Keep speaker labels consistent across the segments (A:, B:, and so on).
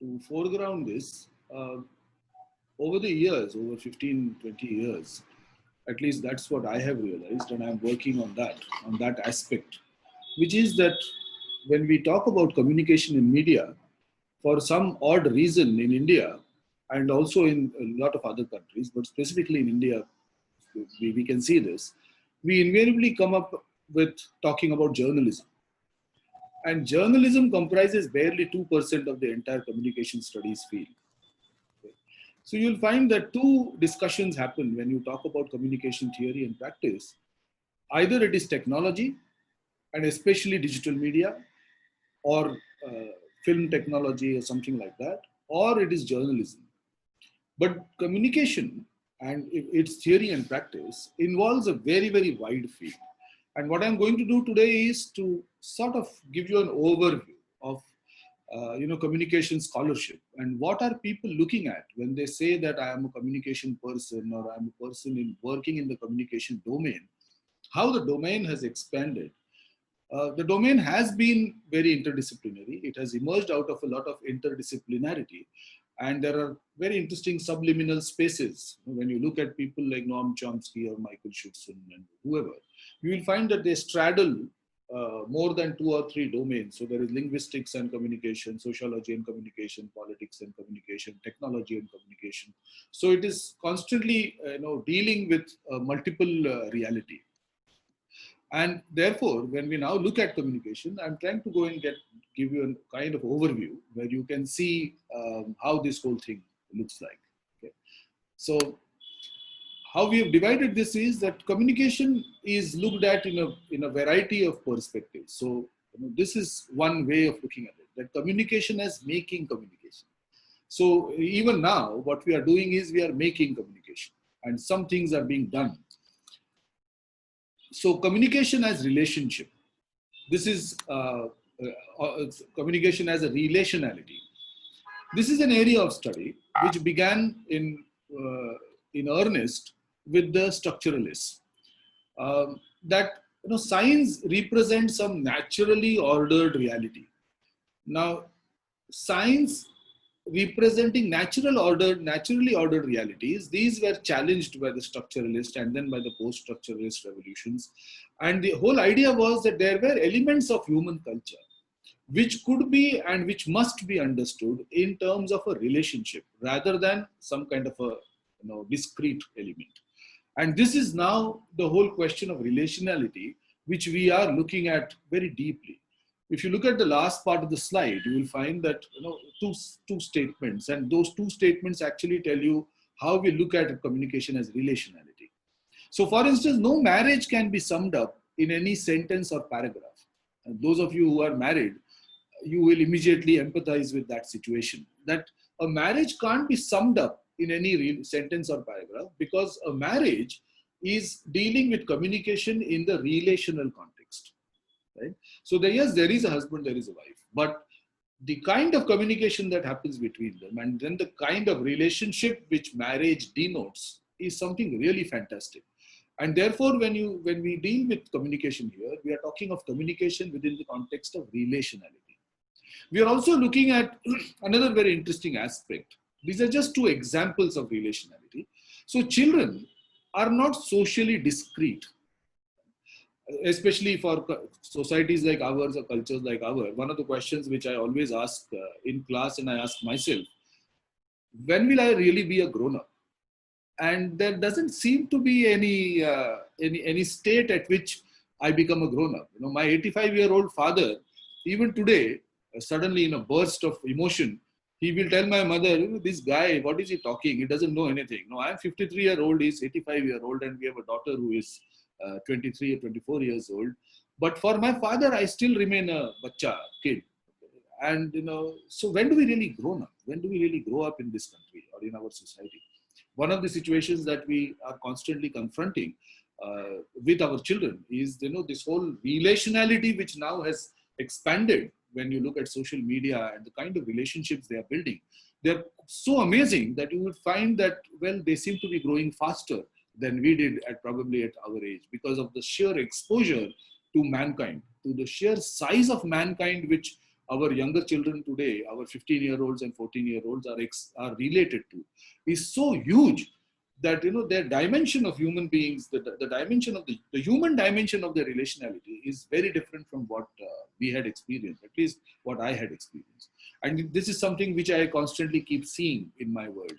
A: to foreground this, over the years, over 15, 20 years, at least that's what I have realized, and I'm working on that aspect, which is that when we talk about communication in media, for some odd reason in India, and also in a lot of other countries, but specifically in India, we can see this, we invariably come up with talking about journalism. And journalism comprises barely 2% of the entire communication studies field. So you'll find that two discussions happen when you talk about communication theory and practice. Either it is technology, and especially digital media, or film technology, or something like that, or it is journalism. But communication and its theory and practice involves a very, very wide field. And what I'm going to do today is to sort of give you an overview of communication scholarship and what are people looking at when they say that I am a communication person or I'm a person in working in the communication domain, how the domain has expanded. The domain has been very interdisciplinary. It has emerged out of a lot of interdisciplinarity. And there are very interesting subliminal spaces. When you look at people like Noam Chomsky or Michael Schutz and whoever, you will find that they straddle more than 2 or 3 domains. So there is linguistics and communication, sociology and communication, politics and communication, technology and communication. So it is constantly dealing with multiple reality. And therefore, when we now look at communication, I'm trying to go and give you a kind of overview where you can see how this whole thing looks like. Okay. So how we have divided this is that communication is looked at in a variety of perspectives. So this is one way of looking at it, that communication as making communication. So even now, what we are doing is we are making communication, and some things are being done. So communication as relationship. This is communication as a relationality. This is an area of study which began in earnest with the structuralists. That science represents some naturally ordered reality. Now, science representing naturally ordered realities, these were challenged by the structuralists and then by the post-structuralist revolutions. And the whole idea was that there were elements of human culture which could be and which must be understood in terms of a relationship rather than some kind of a discrete element. And this is now the whole question of relationality, which we are looking at very deeply. If you look at the last part of the slide, you will find that two statements, and those two statements actually tell you how we look at communication as relationality. So for instance, no marriage can be summed up in any sentence or paragraph. And those of you who are married, you will immediately empathize with that situation, that a marriage can't be summed up in any sentence or paragraph, because a marriage is dealing with communication in the relational context. Right? So yes, there is a husband, there is a wife, but the kind of communication that happens between them and then the kind of relationship which marriage denotes is something really fantastic. And therefore, when we deal with communication here, we are talking of communication within the context of relationality. We are also looking at another very interesting aspect. These are just 2 examples of relationality. So children are not socially discrete. Especially for societies like ours or cultures like ours, one of the questions which I always ask in class, and I ask myself, when will I really be a grown-up? And there doesn't seem to be any state at which I become a grown-up. My 85-year-old father, even today, suddenly in a burst of emotion, he will tell my mother, this guy, what is he talking? He doesn't know anything. No, I'm 53-year-old, he's 85-year-old, and we have a daughter who is 23 or 24 years old. But for my father, I still remain a kid. And, so when do we really grow up? When do we really grow up in this country or in our society? One of the situations that we are constantly confronting with our children is, this whole relationality which now has expanded. When you look at social media and the kind of relationships they are building, they're so amazing that you would find that, well, they seem to be growing faster than we did probably at our age, because of the sheer exposure to mankind, to the sheer size of mankind which our younger children today, our 15-year-olds and 14-year-olds are related to, is so huge that their dimension of human beings, the dimension of the human dimension of their relationality is very different from what we had experienced, at least what I had experienced. And this is something which I constantly keep seeing in my world.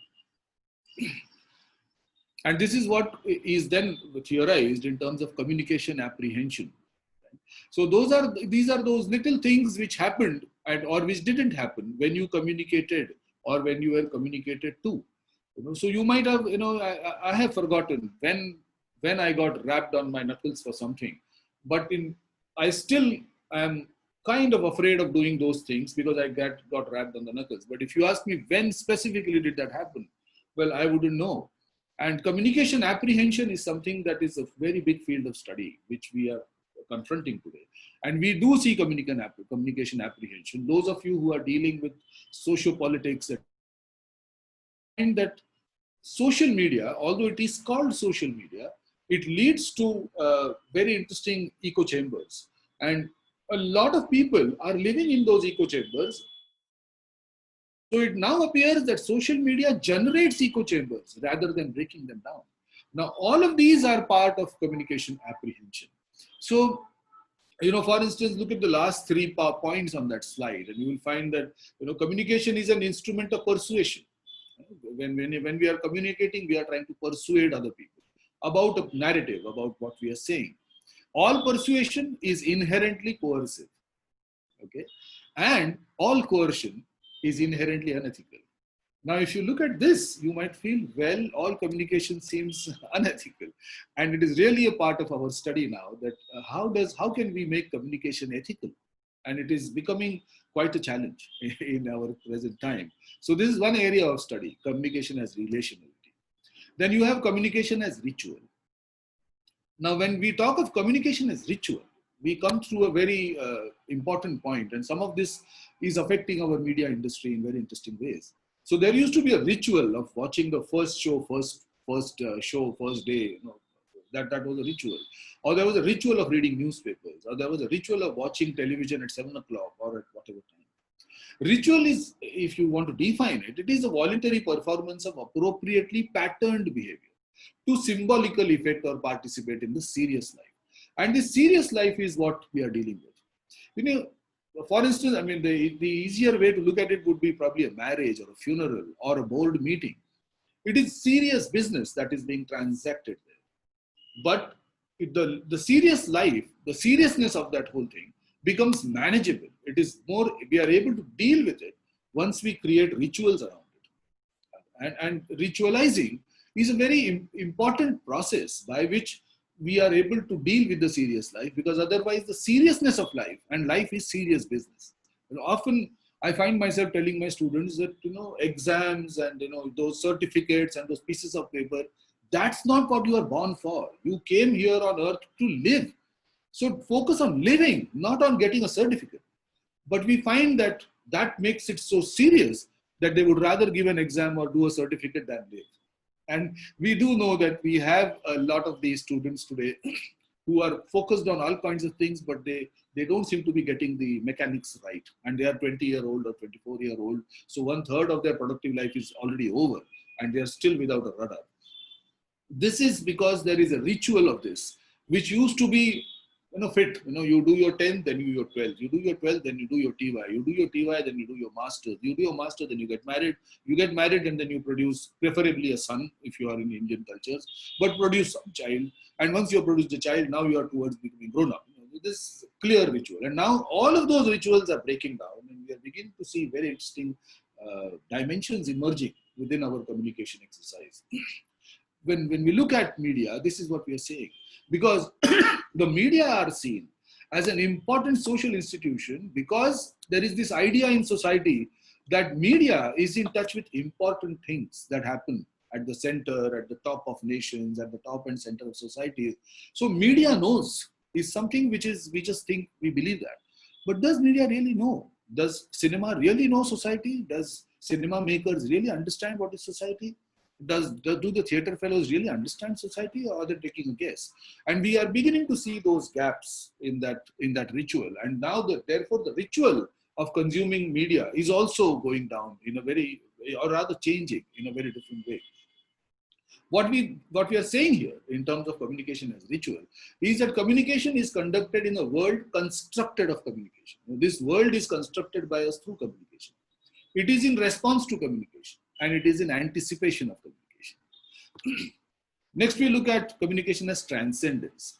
A: And this is what is then theorized in terms of communication apprehension. So these are those little things which happened or which didn't happen when you communicated or when you were communicated to. So you might have, I have forgotten when I got rapped on my knuckles for something, but I still am kind of afraid of doing those things because I got rapped on the knuckles. But if you ask me when specifically did that happen, well, I wouldn't know. And communication apprehension is something that is a very big field of study, which we are confronting today. And we do see communication apprehension. Those of you who are dealing with sociopolitics, find that social media, although it is called social media, it leads to very interesting echo chambers. And a lot of people are living in those echo chambers. So it now appears that social media generates echo chambers rather than breaking them down. Now, all of these are part of communication apprehension. So, for instance, look at the last 3 points on that slide, and you will find that, communication is an instrument of persuasion. When we are communicating, we are trying to persuade other people about a narrative, about what we are saying. All persuasion is inherently coercive, okay? And all coercion is inherently unethical. Now, if you look at this, you might feel, well, all communication seems unethical. And it is really a part of our study now that how can we make communication ethical? And it is becoming quite a challenge in our present time. So this is one area of study, communication as relationality. Then you have communication as ritual. Now, when we talk of communication as ritual, we come through a very important point, and some of this is affecting our media industry in very interesting ways. So there used to be a ritual of watching the first day, that was a ritual. Or there was a ritual of reading newspapers, or there was a ritual of watching television at 7 o'clock or at whatever time. Ritual is, if you want to define it, it is a voluntary performance of appropriately patterned behavior to symbolically affect or participate in the serious life. And this serious life is what we are dealing with. For instance, I mean, the easier way to look at it would be probably a marriage or a funeral or a board meeting. It is serious business that is being transacted there. But the serious life, the seriousness of that whole thing becomes manageable. It is more, we are able to deal with it once we create rituals around it. And ritualizing is a very important process by which we are able to deal with the serious life, because otherwise the seriousness of life, and life is serious business. Often I find myself telling my students that, exams and, those certificates and those pieces of paper, that's not what you are born for. You came here on earth to live. So focus on living, not on getting a certificate. But we find that makes it so serious that they would rather give an exam or do a certificate than live. And we do know that we have a lot of these students today who are focused on all kinds of things, but they don't seem to be getting the mechanics right. And they are 20-year-old or 24-year-old. So 1/3 of their productive life is already over and they are still without a rudder. This is because there is a ritual of this, which used to be fit. You do your 10th, then you do your 12th. You do your 12th, then you do your TY. You do your TY, then you do your master's. You do your master, then you get married. You get married, and then you produce preferably a son, if you are in Indian cultures, but produce some child. And once you have produced a child, now you are towards becoming grown up. This clear ritual. And now all of those rituals are breaking down, and we are beginning to see very interesting dimensions emerging within our communication exercise. When we look at media, this is what we are saying. Because the media are seen as an important social institution, because there is this idea in society that media is in touch with important things that happen at the center, at the top of nations, at the top and center of societies. So media knows is something which is, we just think, we believe that. But does media really know? Does cinema really know society? Does cinema makers really understand what is society? Do the theater fellows really understand society, or are they taking a guess? And we are beginning to see those gaps in that ritual. And now, therefore, the ritual of consuming media is also going down in a very, or rather changing in a very different way. What we are saying here in terms of communication as ritual is that communication is conducted in a world constructed of communication. This world is constructed by us through communication. It is in response to communication, and it is in anticipation of communication. Next, we look at communication as transcendence.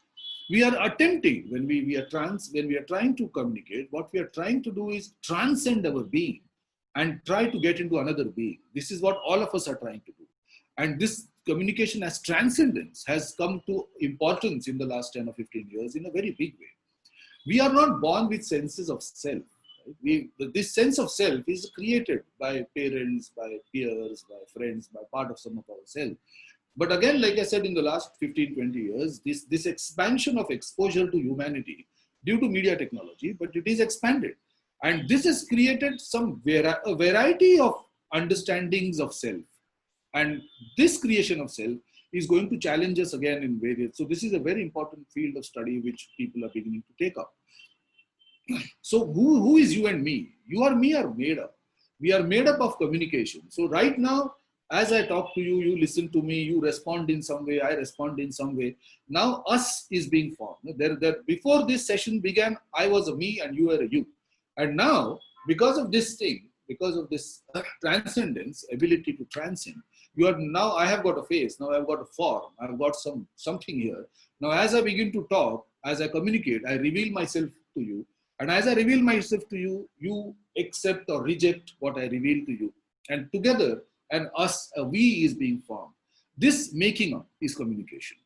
A: We are attempting, when we are trying to communicate, what we are trying to do is transcend our being and try to get into another being. This is what all of us are trying to do. And this communication as transcendence has come to importance in the last 10 or 15 years in a very big way. We are not born with senses of self. Right? This sense of self is created by parents, by peers, by friends, by part of some of ourselves. But again, like I said, in the last 15, 20 years, this expansion of exposure to humanity due to media technology, but it is expanded. And this has created a variety of understandings of self. And this creation of self is going to challenge us again in various. So this is a very important field of study which people are beginning to take up. So who is you and me? You or me are made up. We are made up of communication. So right now, as I talk to you, you listen to me, you respond in some way, I respond in some way. Now us is being formed. Before this session began, I was a me and you were a you. And now, because of this thing, because of this transcendence, ability to transcend, I have got a face, now I've got a form, I've got something here. Now as I begin to talk, as I communicate, I reveal myself to you. And as I reveal myself to you, you accept or reject what I reveal to you. And together, a we is being formed. This making up is communication.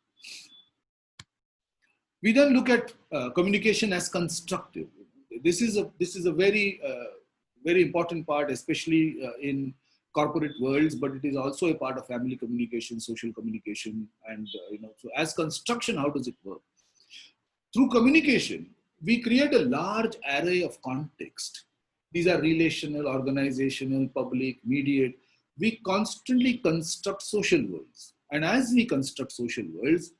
A: We then look at communication as constructive. This is a very important part, especially in corporate worlds, but it is also a part of family communication, social communication, and so as construction, how does it work? Through communication, we create a large array of context. These are relational, organizational, public, mediate. We constantly construct social worlds. And as we construct social worlds,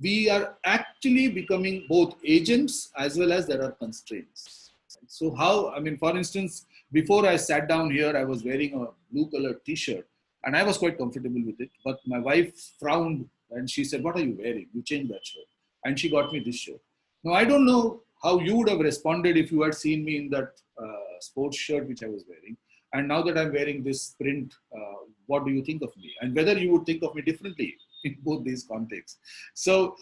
A: we are actually becoming both agents as well as there are constraints. So for instance, before I sat down here, I was wearing a blue colored t-shirt and I was quite comfortable with it. But my wife frowned and she said, "What are you wearing? You changed that shirt." And she got me this shirt. Now, I don't know how you would have responded if you had seen me in that sports shirt which I was wearing. And now that I'm wearing this print, what do you think of me? And whether you would think of me differently in both these contexts. So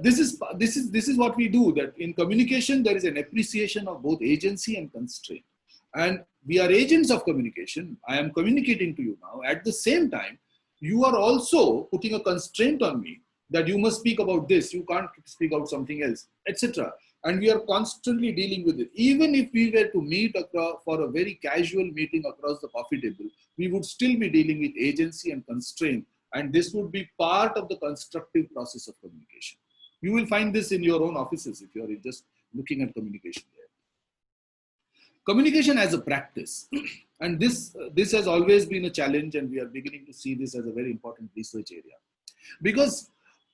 A: this is what we do, that in communication, there is an appreciation of both agency and constraint. And we are agents of communication. I am communicating to you now. At the same time, you are also putting a constraint on me that you must speak about this, you can't speak about something else, etc. And we are constantly dealing with it. Even if we were to meet for a very casual meeting across the coffee table, we would still be dealing with agency and constraint. And this would be part of the constructive process of communication. You will find this in your own offices if you are just looking at communication there. Communication as a practice. And this has always been a challenge, and we are beginning to see this as a very important research area. Because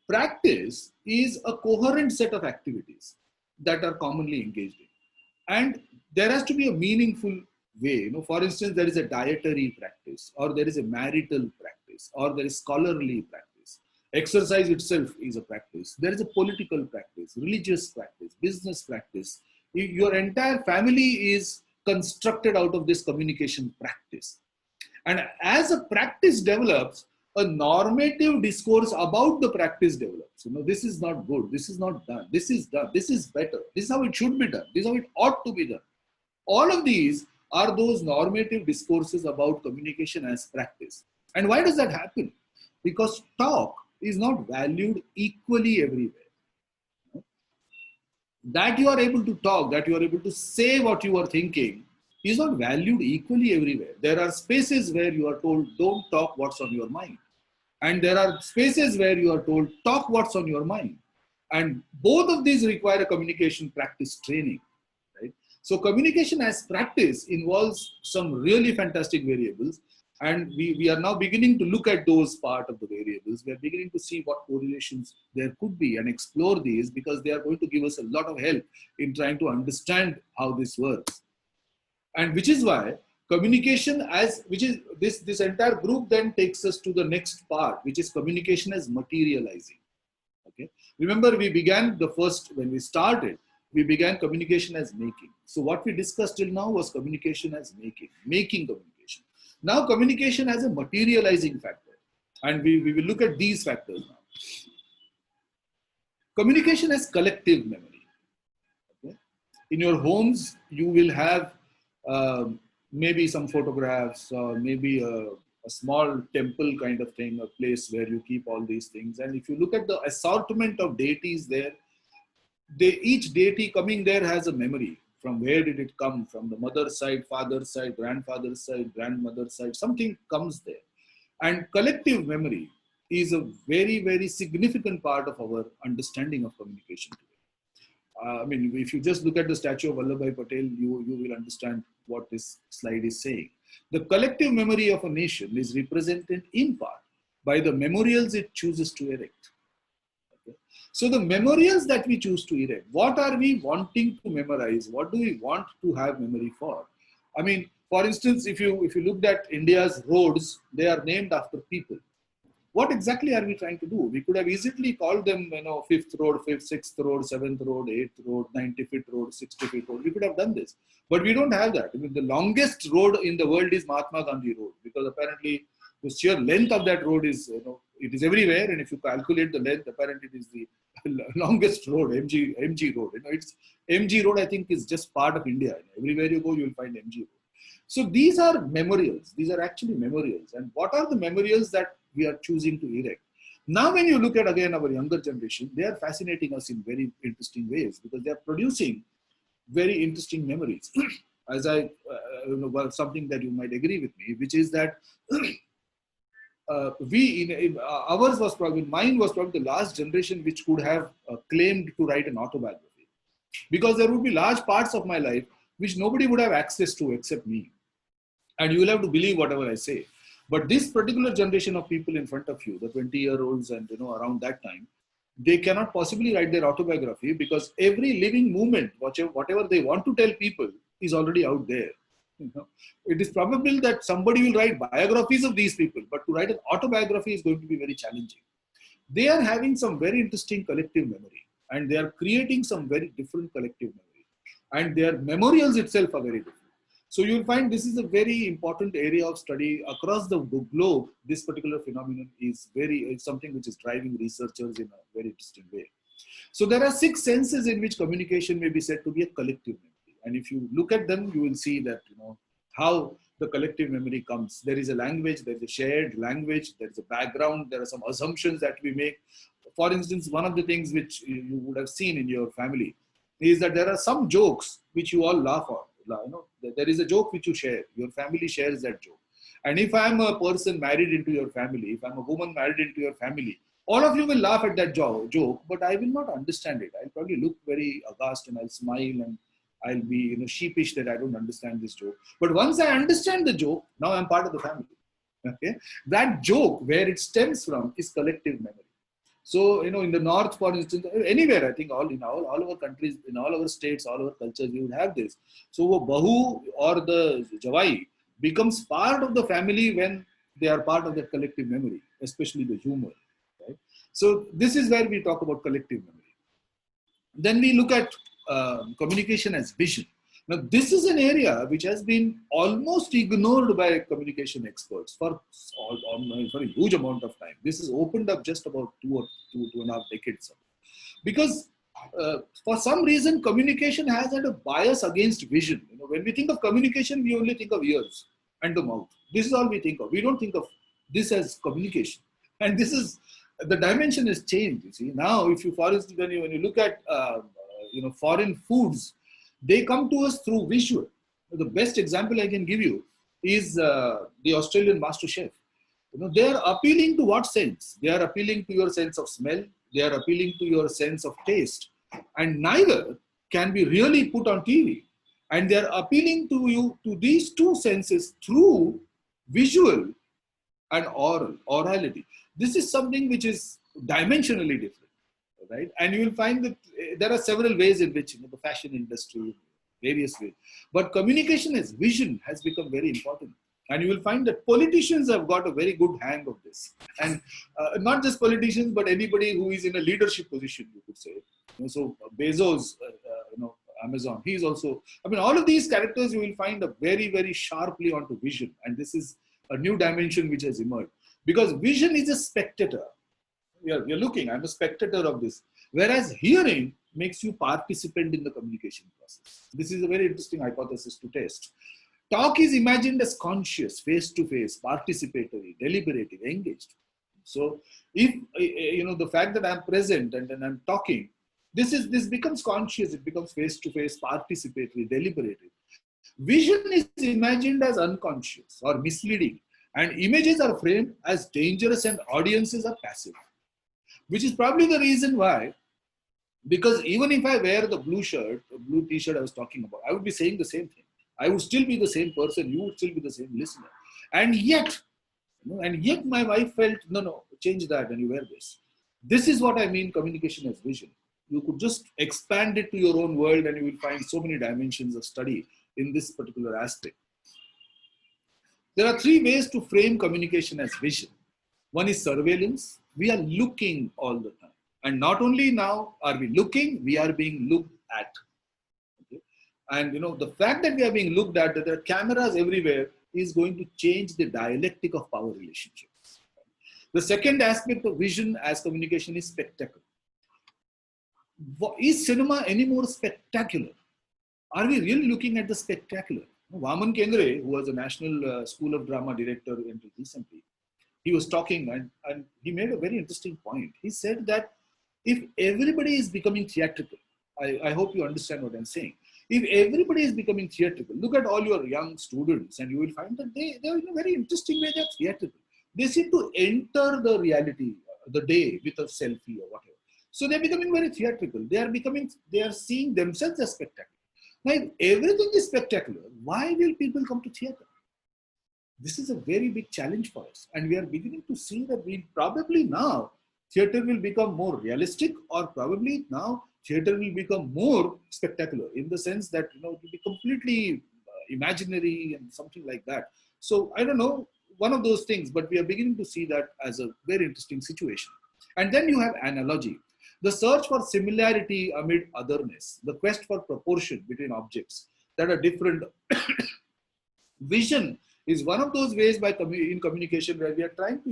A: practice is a coherent set of activities that are commonly engaged in. And there has to be a meaningful way. For instance, there is a dietary practice, or there is a marital practice, or there is scholarly practice. Exercise itself is a practice. There is a political practice, religious practice, business practice. Your entire family is constructed out of this communication practice. And as a practice develops, a normative discourse about the practice develops. This is not good. This is not done. This is done. This is better. This is how it should be done. This is how it ought to be done. All of these are those normative discourses about communication as practice. And why does that happen? Because talk is not valued equally everywhere. That you are able to talk, that you are able to say what you are thinking is not valued equally everywhere. There are spaces where you are told, don't talk what's on your mind. And there are spaces where you are told, talk what's on your mind. And both of these require a communication practice training, right? So communication as practice involves some really fantastic variables. And we are now beginning to look at those part of the variables. We are beginning to see what correlations there could be and explore these, because they are going to give us a lot of help in trying to understand how this works. And which is why communication as, which is this entire group then takes us to the next part, which is communication as materializing. Okay. Remember, we began the first, when we started, we began communication as making. So what we discussed till now was communication as making communication. Now communication as a materializing factor. And we will look at these factors now. Communication as collective memory. Okay. In your homes, you will have maybe some photographs, or maybe a small temple kind of thing, a place where you keep all these things. And if you look at the assortment of deities there, each deity coming there has a memory. From where did it come? From the mother's side, father's side, grandfather's side, grandmother's side, something comes there. And collective memory is a very, very significant part of our understanding of communication today. I mean, if you just look at the statue of Vallabhbhai Patel, you will understand what this slide is saying. The collective memory of a nation is represented in part by the memorials it chooses to erect. Okay. So the memorials that we choose to erect, what are we wanting to memorize? What do we want to have memory for? I mean, for instance, if you looked at India's roads, they are named after people. What exactly are we trying to do? We could have easily called them, 5th road, 5th, 6th road, 7th road, 8th road, 95th road, 65th road. We could have done this, but we don't have that. I mean, the longest road in the world is Mahatma Gandhi Road, because apparently the sheer length of that road is, it is everywhere. And if you calculate the length, apparently it is the longest road, MG Road. It's MG Road, I think, is just part of India. Everywhere you go, you will find MG Road. So these are memorials. These are actually memorials. And what are the memorials that we are choosing to erect? Now, when you look at, again, our younger generation, they are fascinating us in very interesting ways, because they are producing very interesting memories. As something that you might agree with me, which is that mine was probably the last generation which could have claimed to write an autobiography, because there would be large parts of my life which nobody would have access to except me. And you will have to believe whatever I say. But this particular generation of people in front of you, the 20-year-olds and around that time, they cannot possibly write their autobiography, because every living movement, whatever they want to tell people, is already out there. It is probable that somebody will write biographies of these people, but to write an autobiography is going to be very challenging. They are having some very interesting collective memory, and they are creating some very different collective memory, and their memorials itself are very different. So you'll find this is a very important area of study across the globe. This particular phenomenon is something which is driving researchers in a very interesting way. So there are 6 senses in which communication may be said to be a collective memory. And if you look at them, you will see that, how the collective memory comes. There is a language, there is a shared language, there is a background, there are some assumptions that we make. For instance, one of the things which you would have seen in your family is that there are some jokes which you all laugh at. There is a joke which you share. Your family shares that joke. And if I'm a person married into your family, if I'm a woman married into your family, all of you will laugh at that joke, but I will not understand it. I'll probably look very aghast, and I'll smile, and I'll be sheepish that I don't understand this joke. But once I understand the joke, now I'm part of the family. Okay, that joke, where it stems from, is collective memory. So, in the north, for instance, anywhere, I think in all our countries, in all our states, all our cultures, you would have this. So, the Bahu or the Jawai becomes part of the family when they are part of that collective memory, especially the humor. Right? So, this is where we talk about collective memory. Then we look at communication as vision. Now, this is an area which has been almost ignored by communication experts for a huge amount of time. This has opened up just about two and a half decades ago. Because for some reason, communication has had a bias against vision. When we think of communication, we only think of ears and the mouth. This is all we think of. We don't think of this as communication. And the dimension has changed. You see, now, if you, for instance, when you look at foreign foods, they come to us through visual. The best example I can give you is the Australian Master Chef. They are appealing to what sense? They are appealing to your sense of smell. They are appealing to your sense of taste. And neither can be really put on TV. And they are appealing to you, to these two senses, through Visual and orality. This is something which is dimensionally different, right? And you will find that there are several ways in which, the fashion industry, various ways, but communication as vision has become very important. And you will find that politicians have got a very good hang of this, and not just politicians, but anybody who is in a leadership position, you could say. So Bezos, Amazon, he's also. I mean, all of these characters you will find are very, very sharply onto vision, and this is a new dimension which has emerged, because vision is a spectator. You're looking, I'm a spectator of this, whereas hearing makes you participant in the communication process. This is a very interesting hypothesis to test. Talk is imagined as conscious, face to face, participatory, deliberative, engaged. So if the fact that I'm present and then I'm talking, this becomes conscious, it becomes face to face, participatory, deliberative. Vision is imagined as unconscious or misleading, and images are framed as dangerous and audiences are passive, which is probably the reason why, because even if I wear the blue shirt, the blue t-shirt I was talking about, I would be saying the same thing. I would still be the same person, you would still be the same listener. And yet my wife felt, no, change that and you wear this. This is what I mean, communication as vision. You could just expand it to your own world and you will find so many dimensions of study in this particular aspect. There are three ways to frame communication as vision. One is surveillance. We are looking all the time. And not only now are we looking, we are being looked at. Okay? And the fact that we are being looked at, that there are cameras everywhere, is going to change the dialectic of power relationships. The second aspect of vision as communication is spectacle. Is cinema any more spectacular? Are we really looking at the spectacular? Vaman Kengre, who was a National School of Drama director until recently, he was talking and he made a very interesting point. He said that if everybody is becoming theatrical, I hope you understand what I'm saying. If everybody is becoming theatrical, look at all your young students and you will find that they are in a very interesting way, they're theatrical. They seem to enter the reality, the day with a selfie or whatever. So they're becoming very theatrical. They are seeing themselves as spectacular. Now, if everything is spectacular, why will people come to theater? This is a very big challenge for us. And we are beginning to see that probably now theater will become more realistic, or probably now theater will become more spectacular in the sense that, it will be completely imaginary and something like that. So I don't know, one of those things, but we are beginning to see that as a very interesting situation. And then you have analogy. The search for similarity amid otherness, the quest for proportion between objects that are different. Vision is one of those ways in communication where we are trying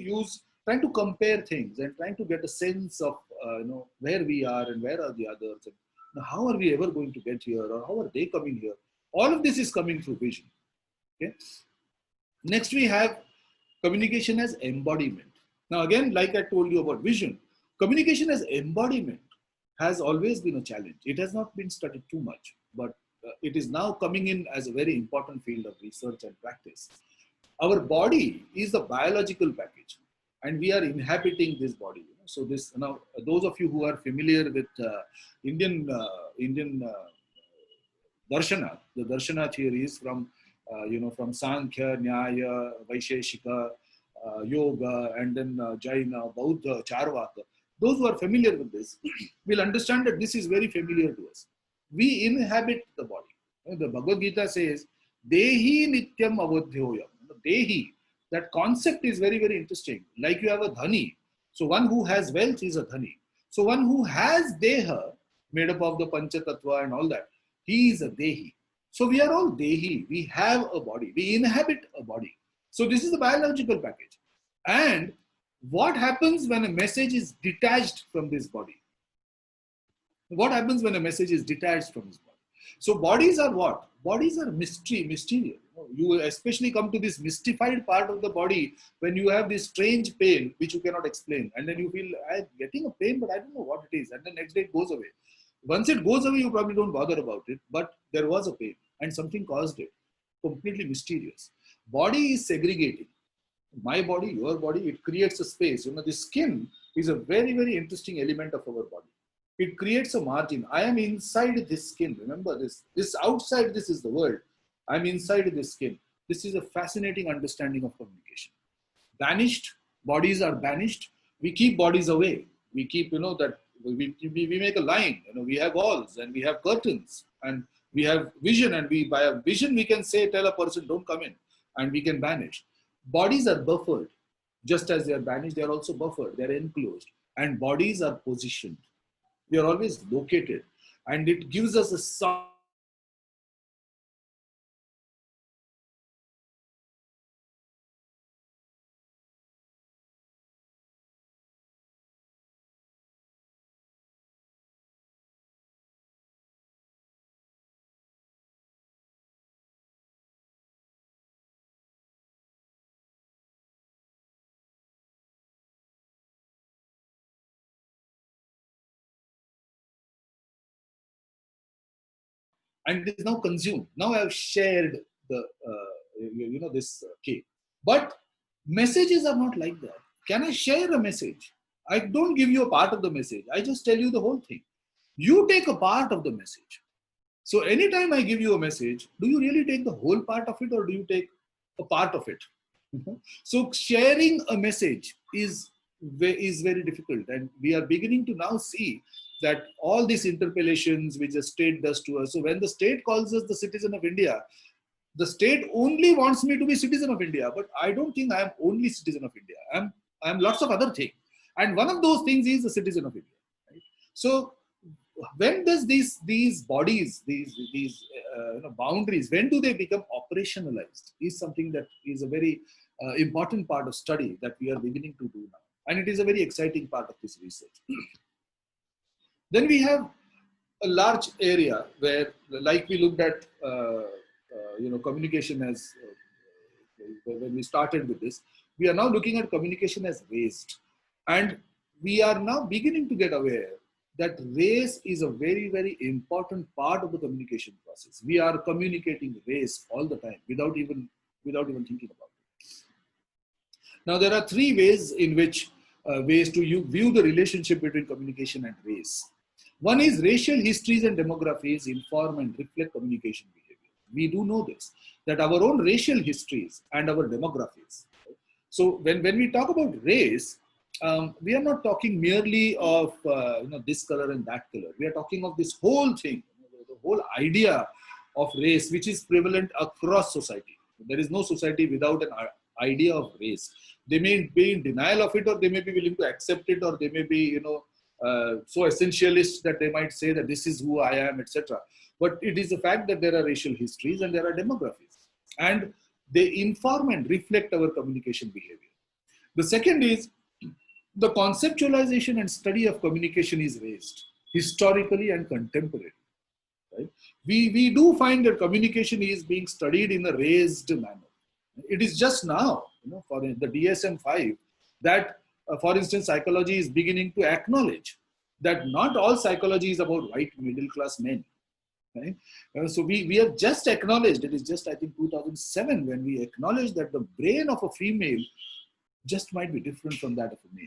A: to compare things and trying to get a sense of where we are and where are the others, and how are we ever going to get here, or how are they coming here. All of this is coming through vision. Okay. Next we have communication as embodiment. Now again, like I told you about vision, communication as embodiment has always been a challenge. It has not been studied too much, but it is now coming in as a very important field of research and practice. Our body is the biological package, and we are inhabiting this body. So those of you who are familiar with Indian Darshana, the Darshana theories from Sankhya, Nyaya, Vaisheshika, Yoga, and then Jaina, Buddha, Charvaka. Those who are familiar with this will understand that this is very familiar to us. We inhabit the body. The Bhagavad Gita says, Dehi Nityam Avadhyoyam. Dehi, that concept is very, very interesting. Like you have a dhani. So one who has wealth is a dhani. So one who has Deha, made up of the Pancha Tattva and all that, he is a Dehi. So we are all Dehi. We have a body. We inhabit a body. So this is the biological package. And what happens when a message is detached from this body? What happens when a message is detached from this body? So bodies are what? Bodies are mysterious. You especially come to this mystified part of the body when you have this strange pain which you cannot explain. And then you feel, I'm getting a pain, but I don't know what it is. And the next day it goes away. Once it goes away, you probably don't bother about it, but there was a pain and something caused it. Completely mysterious. Body is segregating. My body, your body, it creates a space. The skin is a very, very interesting element of our body. It creates a margin. I am inside this skin. Remember this. This outside, this is the world. I'm inside this skin. This is a fascinating understanding of communication. Banished, bodies are banished. We keep bodies away. We keep, that we make a line. We have walls and we have curtains and we have vision, and by a vision we can tell a person, don't come in, and we can banish. Bodies are buffered. Just as they are banished, they are also buffered. They are enclosed. And bodies are positioned. They are always located. And it gives us a sound. And it is now consumed. Now I have shared this cake. But messages are not like that. Can I share a message? I don't give you a part of the message. I just tell you the whole thing. You take a part of the message. So anytime I give you a message, do you really take the whole part of it, or do you take a part of it? So sharing a message is very difficult, and we are beginning to now see that all these interpellations which the state does to us. So when the state calls us the citizen of India, the state only wants me to be citizen of India, but I don't think I am only citizen of India. I'm lots of other things, and one of those things is a citizen of India. Right? So when does these bodies, these boundaries, when do they become operationalized? Is something that is a very important part of study that we are beginning to do now, and it is a very exciting part of this research. Then we have a large area where, like we looked at, communication as when we started with this, we are now looking at communication as waste, and we are now beginning to get aware that race is a very important part of the communication process. We are communicating race all the time without even thinking about it. Now there are three ways in which ways to view the relationship between communication and race. One is racial histories and demographies inform and reflect communication behavior. We do know this, that our own racial histories and our demographies. So when we talk about race, we are not talking merely of this color and that color. We are talking of this whole thing, the whole idea of race, which is prevalent across society. There is no society without an idea of race. They may be in denial of it, or they may be willing to accept it, or they may be so essentialist that they might say that this is who I am, etc. But it is the fact that there are racial histories and there are demographies, and they inform and reflect our communication behavior. The second is the conceptualization and study of communication is raised historically and contemporary. Right? We do find that communication is being studied in a raised manner. It is just now, for the DSM-5, that, for instance, psychology is beginning to acknowledge that not all psychology is about white middle-class men. Right? So we have just acknowledged, it is just, I think, 2007 when we acknowledged that the brain of a female just might be different from that of a male.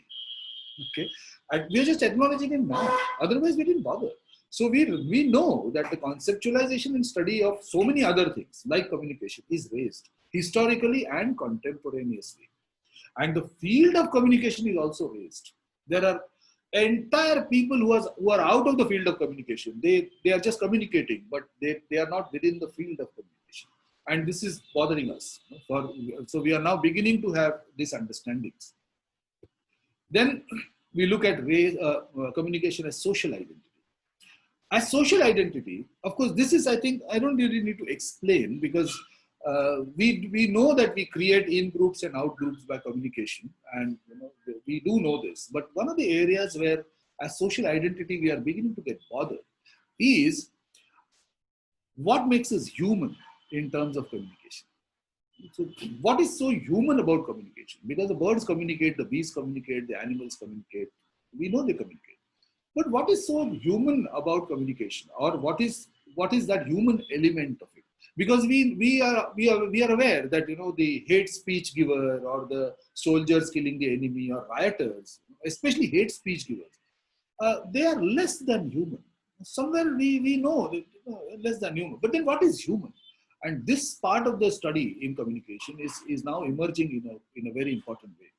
A: Okay, and we are just acknowledging it now. Otherwise, we didn't bother. So we know that the conceptualization and study of so many other things like communication is raised historically and contemporaneously, and the field of communication is also raised. There are entire people who are out of the field of communication. They are just communicating, but they are not within the field of communication, and this is bothering us. So we are now beginning to have these understandings. Then we look at communication as social identity. As social identity, of course, this is, I think, I don't really need to explain, because we know that we create in-groups and out-groups by communication, and we do know this. But one of the areas where as social identity we are beginning to get bothered is what makes us human in terms of communication. So what is so human about communication? Because the birds communicate, the bees communicate, the animals communicate. We know they communicate. But what is so human about communication, or what is that human element of it? Because we are aware that the hate speech giver, or the soldiers killing the enemy, or rioters, especially hate speech givers, they are less than human. Somewhere we know that, less than human. But then what is human? And this part of the study in communication is now emerging in a very important way.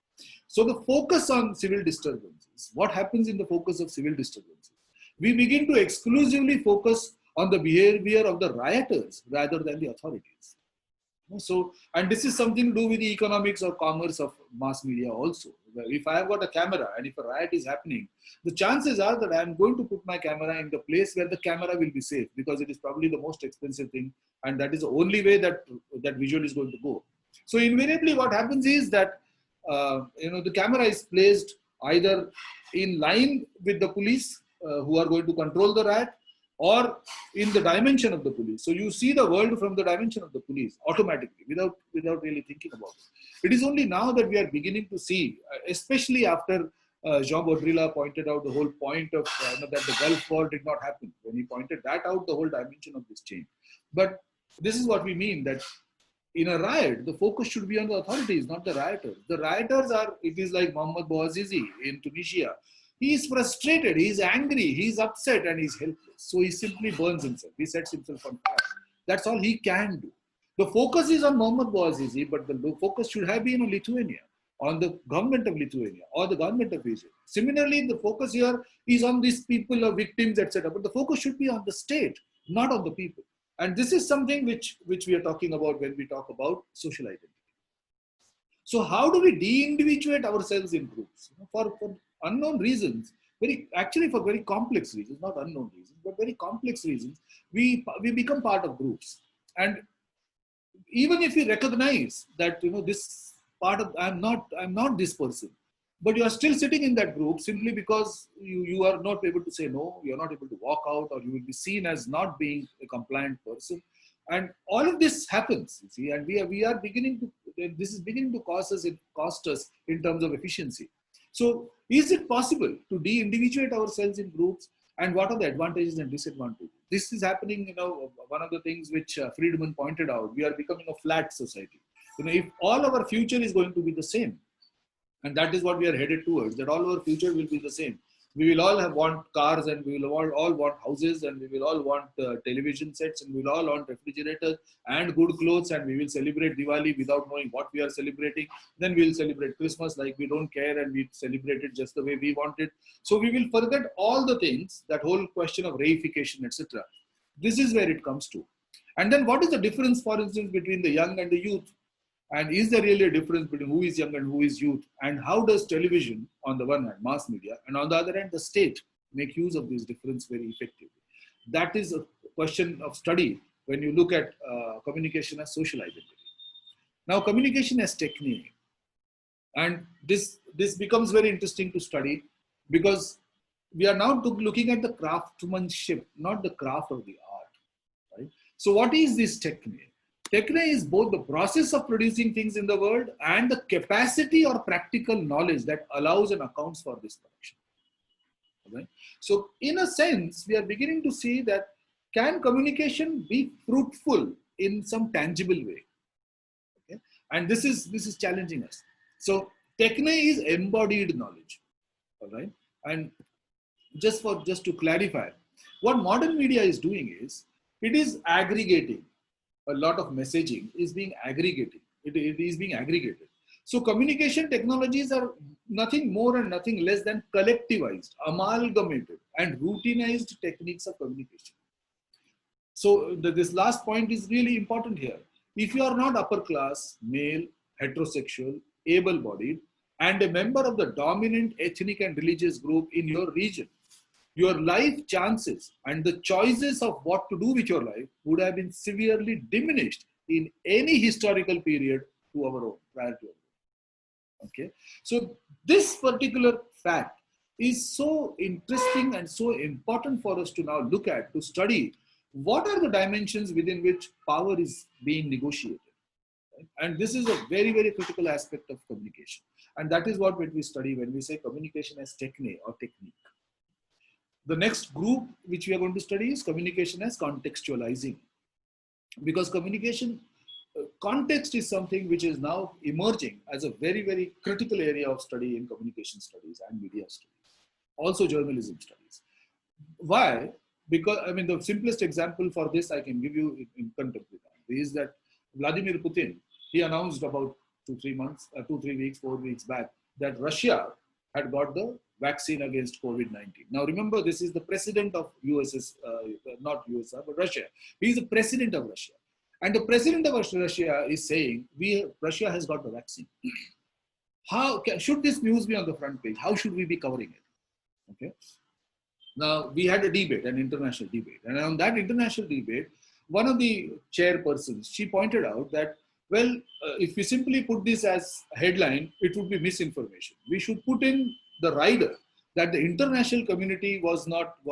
A: So the focus on civil disturbances, what happens in the focus of civil disturbances? We begin to exclusively focus on the behavior of the rioters rather than the authorities. So, and this is something to do with the economics or commerce of mass media also. If I have got a camera and if a riot is happening, the chances are that I am going to put my camera in the place where the camera will be safe, because it is probably the most expensive thing, and that is the only way that that visual is going to go. So invariably what happens is that the camera is placed either in line with the police who are going to control the riot, or in the dimension of the police. So you see the world from the dimension of the police automatically, without really thinking about it. It is only now that we are beginning to see, especially after Jean Baudrillard pointed out the whole point of that the Gulf War did not happen. When he pointed that out, the whole dimension of this change. But this is what we mean, that in a riot, the focus should be on the authorities, not the rioters. The rioters are, it is like Mohamed Bouazizi in Tunisia. He is frustrated, he is angry, he is upset, and he is helpless. So he simply burns himself. He sets himself on fire. That's all he can do. The focus is on Mohamed Bouazizi, but the focus should have been on Lithuania, on the government of Lithuania or the government of Egypt. Similarly, the focus here is on these people or victims, etc. But the focus should be on the state, not on the people. And this is something which we are talking about when we talk about social identity. So how do we de-individuate ourselves in groups? For unknown reasons, actually for very complex reasons, not unknown reasons, but very complex reasons, we become part of groups. And even if we recognize that this part of I'm not this person, but you are still sitting in that group simply because you are not able to say no, you are not able to walk out, or you will be seen as not being a compliant person. And all of this happens, you see, and we are beginning to, this is beginning to cost us in terms of efficiency. So is it possible to de-individuate ourselves in groups, and what are the advantages and disadvantages? This is happening, one of the things which Friedman pointed out, we are becoming a flat society. If all our future is going to be the same, and that is what we are headed towards, that all our future will be the same. We will all want cars, and we will all want houses, and we will all want television sets, and we will all want refrigerators and good clothes, and we will celebrate Diwali without knowing what we are celebrating. Then we will celebrate Christmas like we don't care, and we celebrate it just the way we want it. So we will forget all the things, that whole question of reification, etc. This is where it comes to. And then what is the difference, for instance, between the young and the youth? And is there really a difference between who is young and who is youth? And how does television, on the one hand, mass media, and on the other hand, the state, make use of this difference very effectively? That is a question of study when you look at communication as social identity. Now, communication as technique. And this becomes very interesting to study, because we are now looking at the craftsmanship, not the craft of the art. Right? So what is this technique? Techne is both the process of producing things in the world and the capacity or practical knowledge that allows and accounts for this production. Okay? So in a sense, we are beginning to see that can communication be fruitful in some tangible way? Okay? And this is challenging us. So Techne is embodied knowledge. All right? And just to clarify, what modern media is doing is, it is aggregating. A lot of messaging is being aggregated. It is being aggregated. So communication technologies are nothing more and nothing less than collectivized, amalgamated, and routinized techniques of communication. So this last point is really important here. If you are not upper class, male, heterosexual, able-bodied, and a member of the dominant ethnic and religious group in your region, your life chances and the choices of what to do with your life would have been severely diminished in any historical period to our own, prior to our own. Okay? So this particular fact is so interesting and so important for us to now look at, to study what are the dimensions within which power is being negotiated. Right? And this is a very, very critical aspect of communication. And that is what we study when we say communication as techne or technique. The next group which we are going to study is communication as contextualizing. Because communication, context is something which is now emerging as a very, very critical area of study in communication studies and media studies. Also journalism studies. Why? Because, I mean, the simplest example for this I can give you in contemporary time. is that Vladimir Putin, he announced about 2, 3 weeks, 4 weeks back that Russia had got the vaccine against COVID-19. Now remember, this is the president of not USSR, but Russia. He is the president of Russia. And the president of Russia is saying, Russia has got the vaccine. Should this news be on the front page? How should we be covering it? Okay. Now, we had a debate, an international debate. And on that international debate, one of the chairpersons, she pointed out that, well, if we simply put this as a headline, it would be misinformation. We should put in the rider that the international community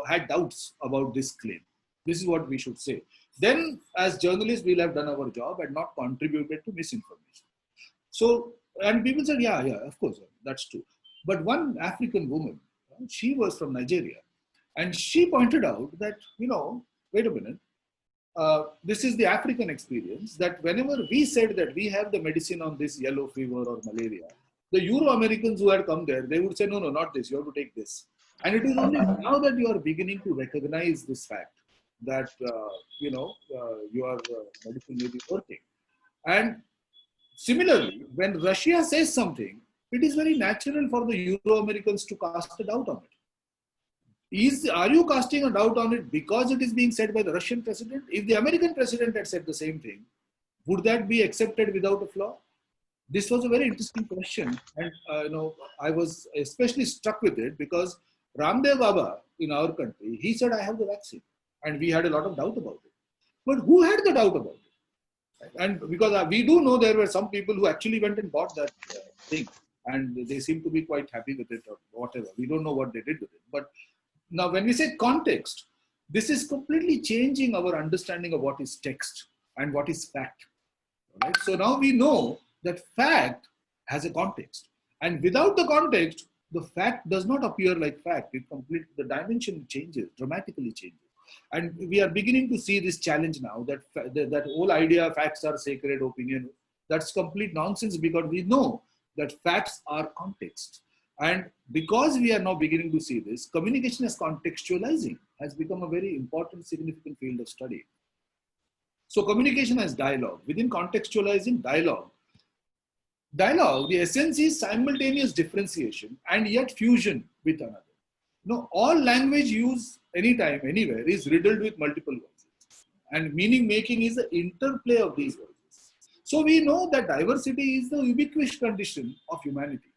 A: had doubts about this claim. This is what we should say. Then, as journalists, we'll have done our job and not contributed to misinformation. So, and people said, yeah, of course, that's true. But one African woman, she was from Nigeria, and she pointed out that, wait a minute, this is the African experience, that whenever we said that we have the medicine on this yellow fever or malaria, the Euro-Americans who had come there, they would say, no, not this, you have to take this. And it is only now that you are beginning to recognize this fact that, your medicine may be working. And similarly, when Russia says something, it is very natural for the Euro-Americans to cast a doubt on it. Are you casting a doubt on it because it is being said by the Russian president? If the American president had said the same thing, would that be accepted without a flaw? This was a very interesting question. And, I was especially struck with it because Ramdev Baba in our country, he said, I have the vaccine. And we had a lot of doubt about it. But who had the doubt about it? And because we do know there were some people who actually went and bought that thing. And they seem to be quite happy with it or whatever. We don't know what they did with it. But now, when we say context, this is completely changing our understanding of what is text and what is fact. Right? So now we know that fact has a context. And without the context, the fact does not appear like fact. The dimension changes, dramatically changes. And we are beginning to see this challenge now, that whole idea facts are sacred, opinion, that's complete nonsense, because we know that facts are context. And because we are now beginning to see this, communication as contextualizing has become a very important, significant field of study. So communication as dialogue. Within contextualizing dialogue, the essence is simultaneous differentiation and yet fusion with another. All language used anytime, anywhere is riddled with multiple voices. And meaning making is the interplay of these voices. So we know that diversity is the ubiquitous condition of humanity.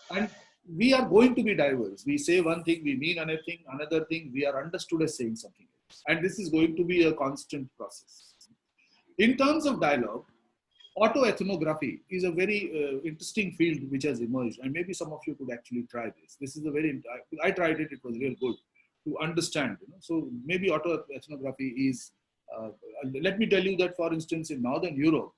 A: And we are going to be diverse. We say one thing, we mean another thing, we are understood as saying something else. And this is going to be a constant process. In terms of dialogue, autoethnography is a very interesting field which has emerged. And maybe some of you could actually try this. This is I tried it, it was real good to understand. So maybe autoethnography is, let me tell you that, for instance, in Northern Europe,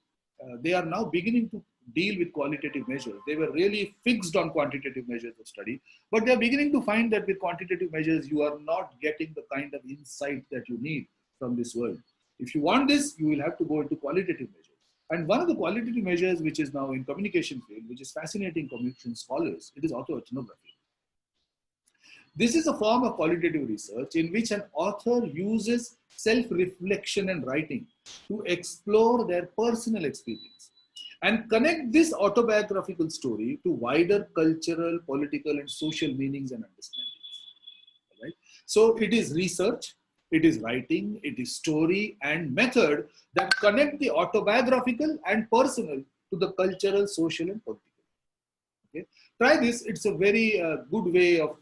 A: they are now beginning to deal with qualitative measures. They were really fixed on quantitative measures of study, but they are beginning to find that with quantitative measures, you are not getting the kind of insight that you need from this world. If you want this, you will have to go into qualitative measures. And one of the qualitative measures which is now in communication field, which is fascinating communication scholars, it is autoethnography. This is a form of qualitative research in which an author uses self-reflection and writing to explore their personal experience and connect this autobiographical story to wider cultural, political, and social meanings and understandings. Right? So it is research, it is writing, it is story and method that connect the autobiographical and personal to the cultural, social, and political. Okay? Try this. It's a very good way of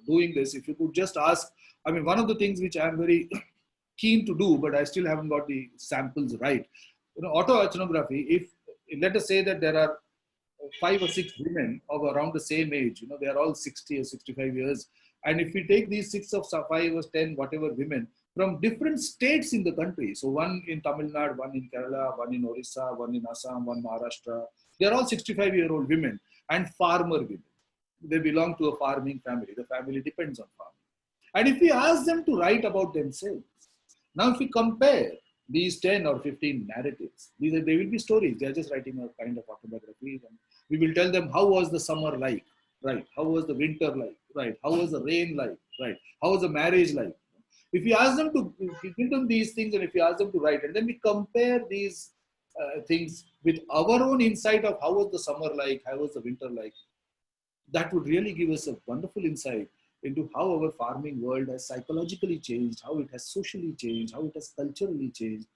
A: doing this. If you could just ask, one of the things which I'm very keen to do, but I still haven't got the samples right. Autoethnography, if let us say that there are 5 or 6 women of around the same age, they are all 60 or 65 years. And if we take these 6 or 5 or 10, whatever women from different states in the country, so one in Tamil Nadu, one in Kerala, one in Orissa, one in Assam, one in Maharashtra, they are all 65-year-old women and farmer women. They belong to a farming family. The family depends on farming. And if we ask them to write about themselves, now if we compare these 10 or 15 narratives, they will be stories. They are just writing a kind of autobiography. And we will tell them, how was the summer like? Right. How was the winter like? Right. How was the rain like? Right. How was the marriage like? If you ask them to give them these things, and if you ask them to write, and then we compare these things with our own insight of how was the summer like, how was the winter like, that would really give us a wonderful insight into how our farming world has psychologically changed, how it has socially changed, how it has culturally changed.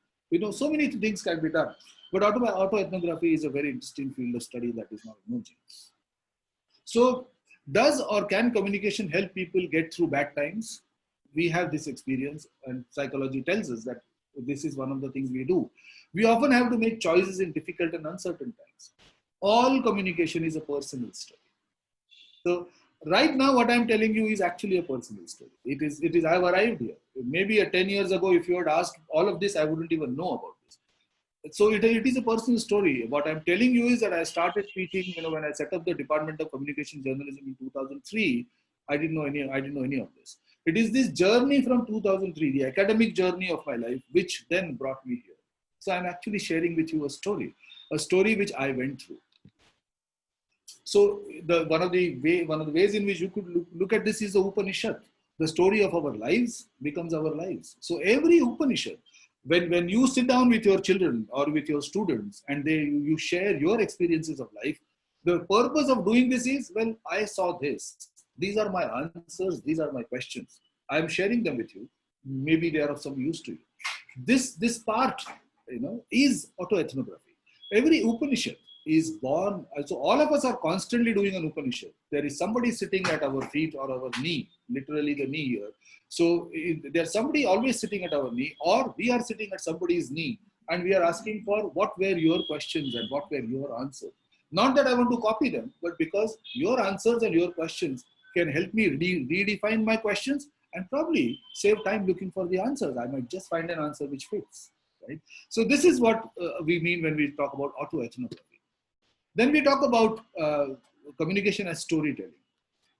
A: So many things can be done. But autoethnography is a very interesting field of study that is now emerging. So, does or can communication help people get through bad times? We have this experience, and psychology tells us that this is one of the things we do. We often have to make choices in difficult and uncertain times. All communication is a personal story. So right now, what I'm telling you is actually a personal story. It is. I've arrived here. Maybe 10 years ago, if you had asked all of this, I wouldn't even know about this. So it is a personal story. What I'm telling you is that I started teaching. When I set up the Department of Communication Journalism in 2003, I didn't know any of this. It is this journey from 2003, the academic journey of my life, which then brought me here. So I'm actually sharing with you a story which I went through. So one of the ways in which you could look at this is the Upanishad. The story of our lives becomes our lives. So every Upanishad, when you sit down with your children or with your students and you share your experiences of life, the purpose of doing this is, well, I saw this. These are my answers. These are my questions. I'm sharing them with you. Maybe they are of some use to you. This part, is autoethnography. Every Upanishad is born. So all of us are constantly doing an Upanishad. There is somebody sitting at our feet or our knee, literally the knee here. So there's somebody always sitting at our knee, or we are sitting at somebody's knee, and we are asking for what were your questions and what were your answers. Not that I want to copy them, but because your answers and your questions can help me redefine my questions and probably save time looking for the answers. I might just find an answer which fits. Right? So this is what we mean when we talk about autoethnography. Then we talk about communication as storytelling.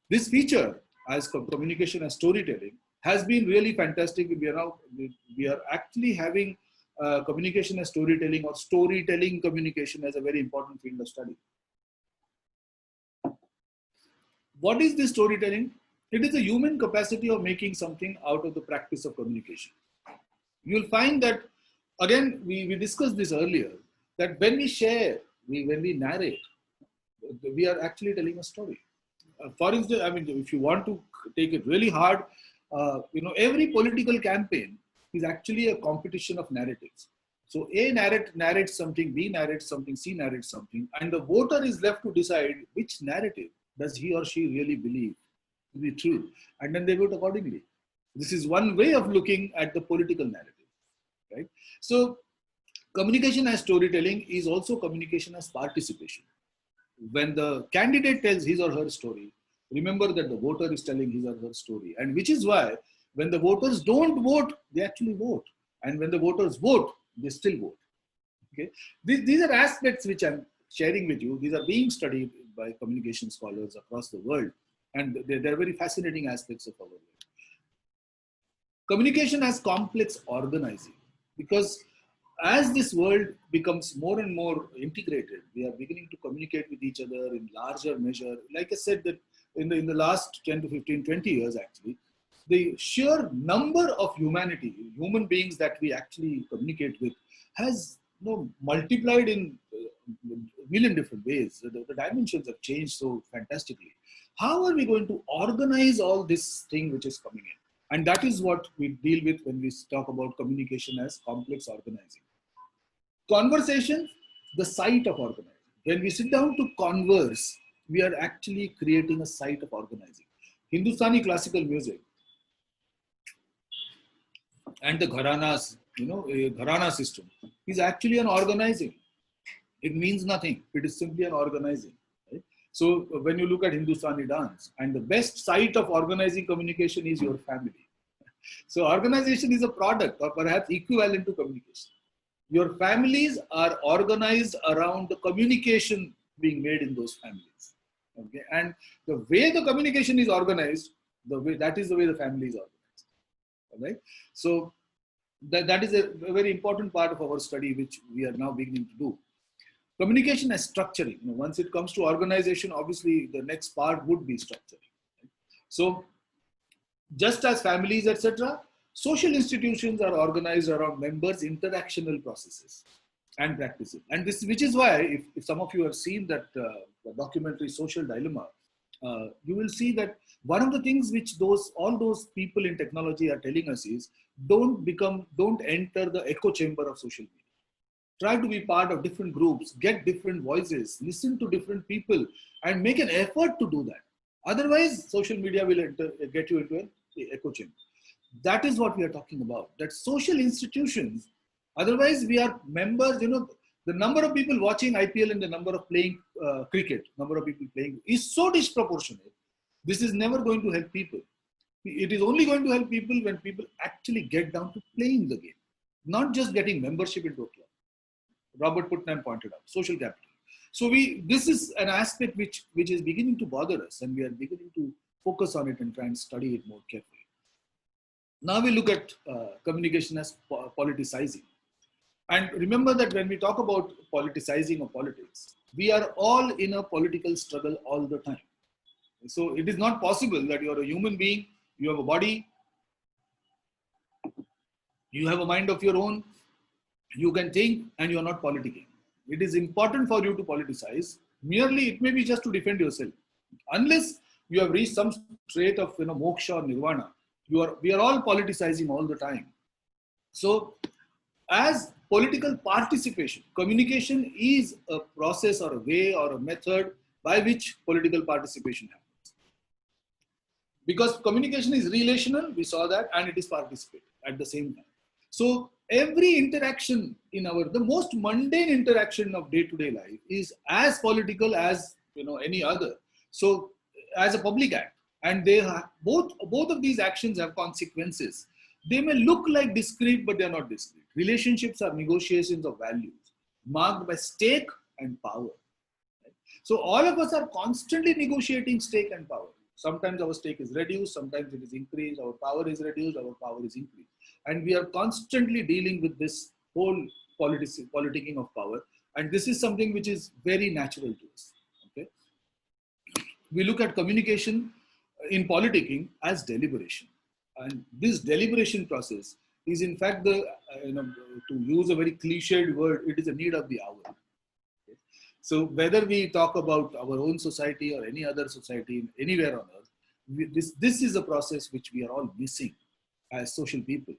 A: This feature as communication as storytelling has been really fantastic. We are actually having communication as storytelling or storytelling communication as a very important field of study. What is this storytelling? It is the human capacity of making something out of the practice of communication. You'll find that, again, we discussed this earlier, that when we share, when we narrate, we are actually telling a story. For instance, if you want to take it really hard, every political campaign is actually a competition of narratives. So A narrates something, B narrates something, C narrates something, and the voter is left to decide which narrative does he or she really believe to be true, and then they vote accordingly. This is one way of looking at the political narrative, right? So communication as storytelling is also communication as participation. When the candidate tells his or her story, remember that the voter is telling his or her story, and which is why when the voters don't vote, they actually vote, and when the voters vote, they still vote. Okay, these are aspects which I'm sharing with you. These are being studied by communication scholars across the world, and they're very fascinating aspects of our life. Communication as complex organizing, because as this world becomes more and more integrated, we are beginning to communicate with each other in larger measure. Like I said, that in the last 10 to 15, 20 years, actually, the sheer number of human beings that we actually communicate with has multiplied in a million different ways. The dimensions have changed so fantastically. How are we going to organize all this thing which is coming in? And that is what we deal with when we talk about communication as complex organizing. Conversation, the site of organizing. When we sit down to converse, we are actually creating a site of organizing. Hindustani classical music and the gharanas, gharana system is actually an organizing. It means nothing. It is simply an organizing. Right? So when you look at Hindustani dance, and the best site of organizing communication is your family. So organization is a product or perhaps equivalent to communication. Your families are organized around the communication being made in those families. Okay, and the way the communication is organized, that is the way the family is organized. All right. So that is a very important part of our study, which we are now beginning to do. Communication as structuring. Once it comes to organization, obviously the next part would be structuring. Right? So just as families, etc., Social institutions are organized around members' interactional processes and practices. And this, which is why, if some of you have seen that the documentary Social Dilemma, you will see that one of the things which all those people in technology are telling us is don't enter the echo chamber of social media. Try to be part of different groups, get different voices, listen to different people, and make an effort to do that. Otherwise, social media will get you into an echo chamber. That is what we are talking about. That social institutions, otherwise we are members, the number of people watching IPL and the number of playing cricket, number of people playing is so disproportionate. This is never going to help people. It is only going to help people when people actually get down to playing the game, not just getting membership into a club. Robert Putnam pointed out, social capital. So this is an aspect which is beginning to bother us, and we are beginning to focus on it and try and study it more carefully. Now we look at communication as politicizing. And remember that when we talk about politicizing of politics, we are all in a political struggle all the time. So it is not possible that you are a human being, you have a body, you have a mind of your own, you can think, and you are not politicking. It is important for you to politicize. Merely, it may be just to defend yourself. Unless you have reached some trait of moksha or nirvana, we are all politicizing all the time. So, as political participation, communication is a process or a way or a method by which political participation happens. Because communication is relational, we saw that, and it is participative at the same time. So every interaction the most mundane interaction of day-to-day life is as political as any other. So as a public act, and both of these actions have consequences. They may look like discrete, but they are not discrete. Relationships are negotiations of values marked by stake and power. Right? So all of us are constantly negotiating stake and power. Sometimes our stake is reduced, sometimes it is increased, our power is reduced, our power is increased. And we are constantly dealing with this whole politicking of power. And this is something which is very natural to us. Okay? We look at communication in politicking as deliberation. And this deliberation process is in fact to use a very cliched word, it is a need of the hour. Okay? So whether we talk about our own society or any other society anywhere on earth, this is a process which we are all missing as social people.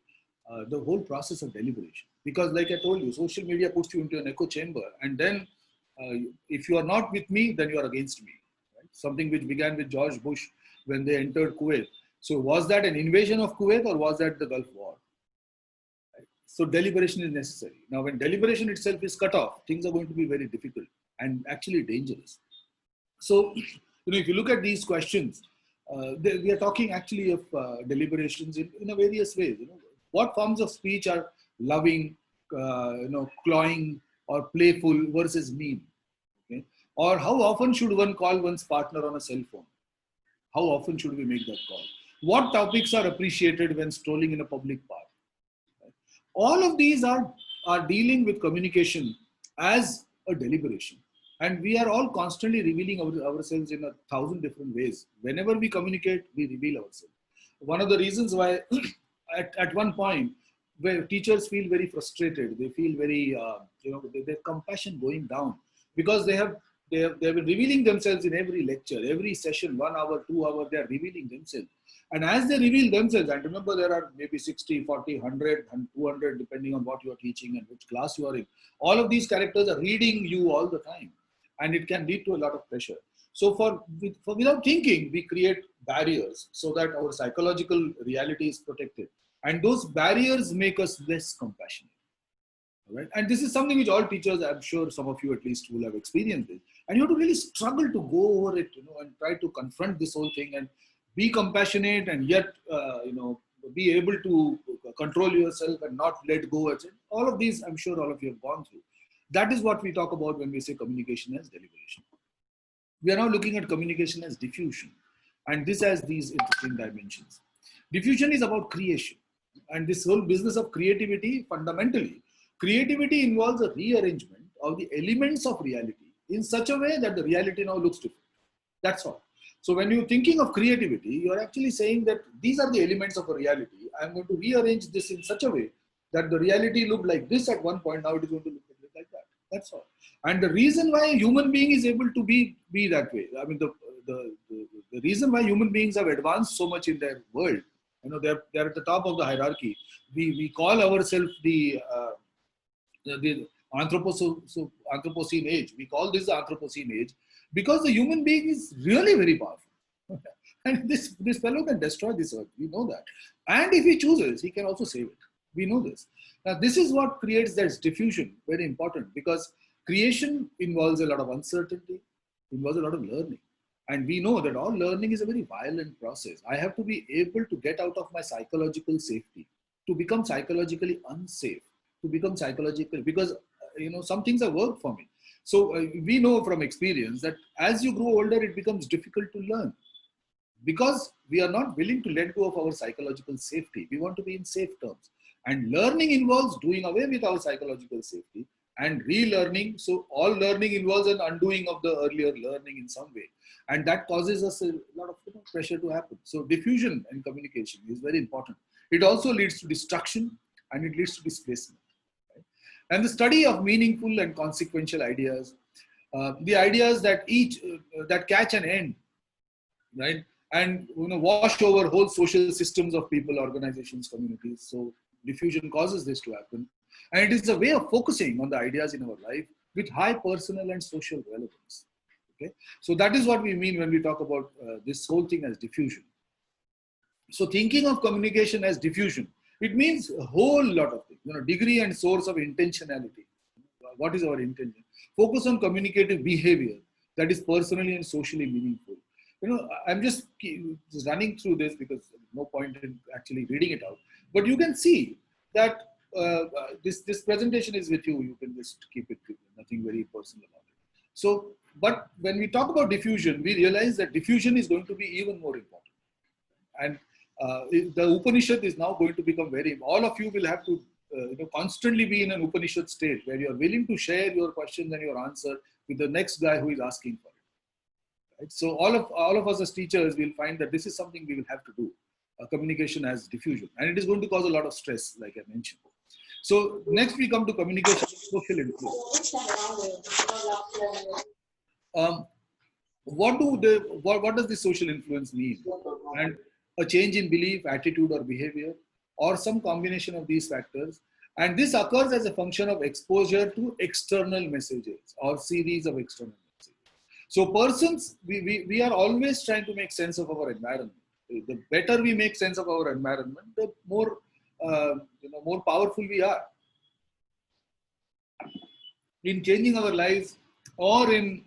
A: The whole process of deliberation. Because like I told you, social media puts you into an echo chamber, and then if you are not with me, then you are against me. Right? Something which began with George Bush when they entered Kuwait. So was that an invasion of Kuwait or was that the Gulf War? Right? So deliberation is necessary. Now when deliberation itself is cut off, things are going to be very difficult and actually dangerous. So if you look at these questions, we are talking actually of deliberations in a various ways. What forms of speech are loving, cloying, or playful versus mean? Okay? Or how often should one call one's partner on a cell phone? How often should we make that call? What topics are appreciated when strolling in a public park? Right? All of these are dealing with communication as a deliberation. And we are all constantly revealing ourselves in 1,000 different ways. Whenever we communicate, we reveal ourselves. One of the reasons why at one point, where teachers feel very frustrated, they feel very, their compassion going down, because they have been revealing themselves in every lecture, every session, 1 hour, 2 hours, they are revealing themselves. And as they reveal themselves, and remember there are maybe 60, 40, 100, and 200, depending on what you are teaching and which class you are in. All of these characters are reading you all the time, and it can lead to a lot of pressure. So without thinking, we create barriers so that our psychological reality is protected. And those barriers make us less compassionate. Right? And this is something which all teachers, I'm sure some of you at least will have experienced it. And you have to really struggle to go over it, and try to confront this whole thing and be compassionate and yet, be able to control yourself and not let go. All of these, I'm sure all of you have gone through. That is what we talk about when we say communication as deliberation. We are now looking at communication as diffusion. And this has these interesting dimensions. Diffusion is about creation. And this whole business of creativity, fundamentally, creativity involves a rearrangement of the elements of reality in such a way that the reality now looks different. That's all. So when you're thinking of creativity, you're actually saying that these are the elements of a reality. I'm going to rearrange this in such a way that the reality looked like this at one point, now it is going to look like that. That's all. And the reason why a human being is able to be that way, I mean, the reason why human beings have advanced so much in their world, they're at the top of the hierarchy. We call ourselves the Anthropocene age. We call this the Anthropocene age because the human being is really very powerful. And this fellow can destroy this earth. We know that. And if he chooses, he can also save it. We know this. Now, this is what creates that diffusion, very important, because creation involves a lot of uncertainty, involves a lot of learning. And we know that all learning is a very violent process. I have to be able to get out of my psychological safety, to become psychologically unsafe, to become psychological, because some things have worked for me. So we know from experience that as you grow older, it becomes difficult to learn because we are not willing to let go of our psychological safety. We want to be in safe terms. And learning involves doing away with our psychological safety and relearning. So all learning involves an undoing of the earlier learning in some way. And that causes us a lot of pressure to happen. So diffusion in communication is very important. It also leads to destruction and it leads to displacement. Right? And the study of meaningful and consequential ideas, the ideas that that catch an end, right? And wash over whole social systems of people, organizations, communities. So diffusion causes this to happen. And it is a way of focusing on the ideas in our life with high personal and social relevance. Okay, so that is what we mean when we talk about this whole thing as diffusion. So thinking of communication as diffusion, it means a whole lot of things. Degree and source of intentionality. What is our intention? Focus on communicative behavior that is personally and socially meaningful. I'm just running through this because no point in actually reading it out. But you can see that this presentation is with you. You can just keep it, nothing very personal about it. So, but when we talk about diffusion, we realize that diffusion is going to be even more important. And the Upanishad is now going to become all of you will have to constantly be in an Upanishad state where you are willing to share your questions and your answer with the next guy who is asking for it. Right? So all of us as teachers will find that this is something we will have to do, communication as diffusion, and it is going to cause a lot of stress, like I mentioned. So next we come to communication social influence. What does this social influence mean? And a change in belief, attitude, or behavior, or some combination of these factors. And this occurs as a function of exposure to external messages or series of external messages. So persons, we are always trying to make sense of our environment. The better we make sense of our environment, the more more powerful we are in changing our lives or in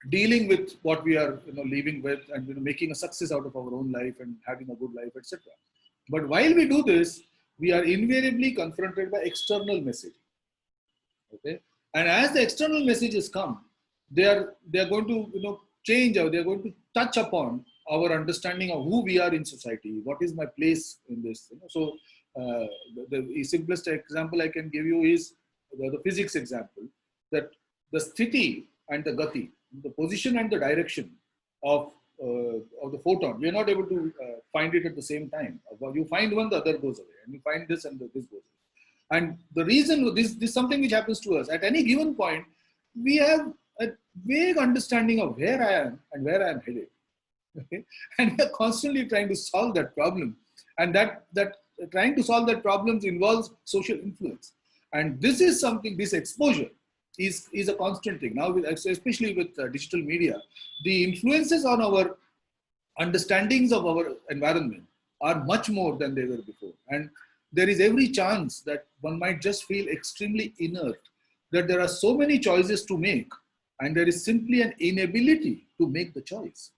A: dealing with what we are living with and making a success out of our own life and having a good life, etc. But while we do this, we are invariably confronted by external messaging. Okay, and as the external messages come, they are going to change, or they are going to touch upon our understanding of who we are in society. What is my place in this? So the simplest example I can give you is the physics example, that the sthiti and the gati, the position and the direction of the photon, we are not able to find it at the same time. You find one, the other goes away, and you find this and this goes away. And the reason this is something which happens to us at any given point, we have a vague understanding of where I am and where I am headed. Okay? And we are constantly trying to solve that problem. And that trying to solve that problem involves social influence. And this is something, this exposure is a constant thing. Now, especially with digital media, the influences on our understandings of our environment are much more than they were before. And there is every chance that one might just feel extremely inert, that there are so many choices to make, and there is simply an inability to make the choice.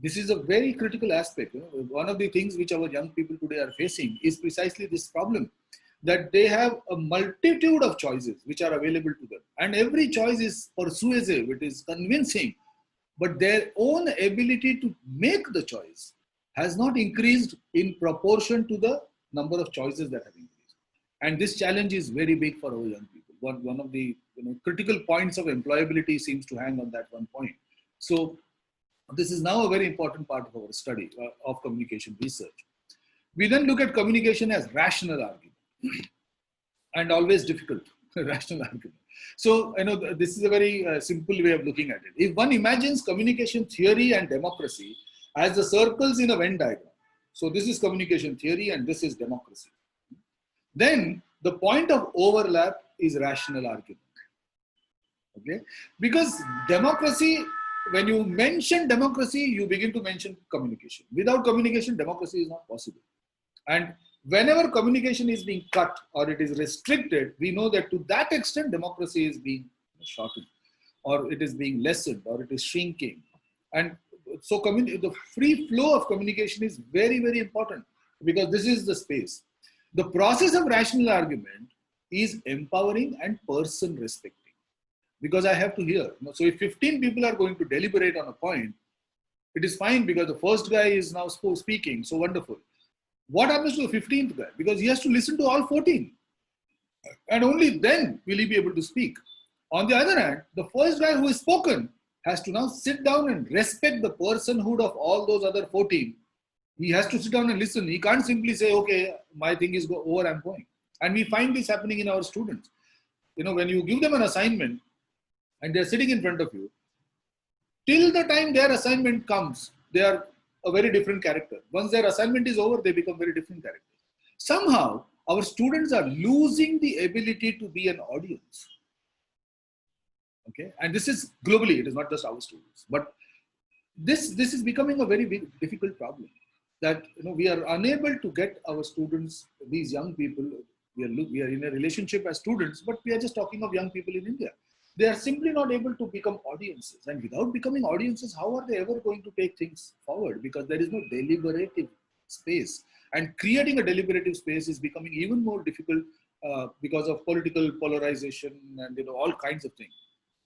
A: This is a very critical aspect. One of the things which our young people today are facing is precisely this problem, that they have a multitude of choices which are available to them. And every choice is persuasive, it is convincing, but their own ability to make the choice has not increased in proportion to the number of choices that have increased. And this challenge is very big for our young people. One of the critical points of employability seems to hang on that one point. So This is now a very important part of our study of communication research. We then look at communication as rational argument, and always difficult rational argument. So, this is a very simple way of looking at it. If one imagines communication theory and democracy as the circles in a Venn diagram, so this is communication theory and this is democracy, then the point of overlap is rational argument. Okay, because democracy, when you mention democracy, you begin to mention communication. Without communication, democracy is not possible. And whenever communication is being cut or it is restricted, we know that to that extent, democracy is being shortened, or it is being lessened, or it is shrinking. And so the free flow of communication is very, very important, because this is the space. The process of rational argument is empowering and person respecting, because I have to hear. So if 15 people are going to deliberate on a point, it is fine because the first guy is now speaking, so wonderful. What happens to the 15th guy? Because he has to listen to all 14. And only then will he be able to speak. On the other hand, the first guy who has spoken has to now sit down and respect the personhood of all those other 14. He has to sit down and listen. He can't simply say, okay, my thing is over, I'm going. And we find this happening in our students. When you give them an assignment and they're sitting in front of you, till the time their assignment comes, they are a very different character. Once their assignment is over, they become very different characters. Somehow, our students are losing the ability to be an audience. Okay, and this is globally, it is not just our students, but this is becoming a very big, difficult problem. That we are unable to get our students, these young people. We are in a relationship as students, but we are just talking of young people in India. They are simply not able to become audiences. And without becoming audiences, how are they ever going to take things forward? Because there is no deliberative space. And creating a deliberative space is becoming even more difficult because of political polarization and all kinds of things.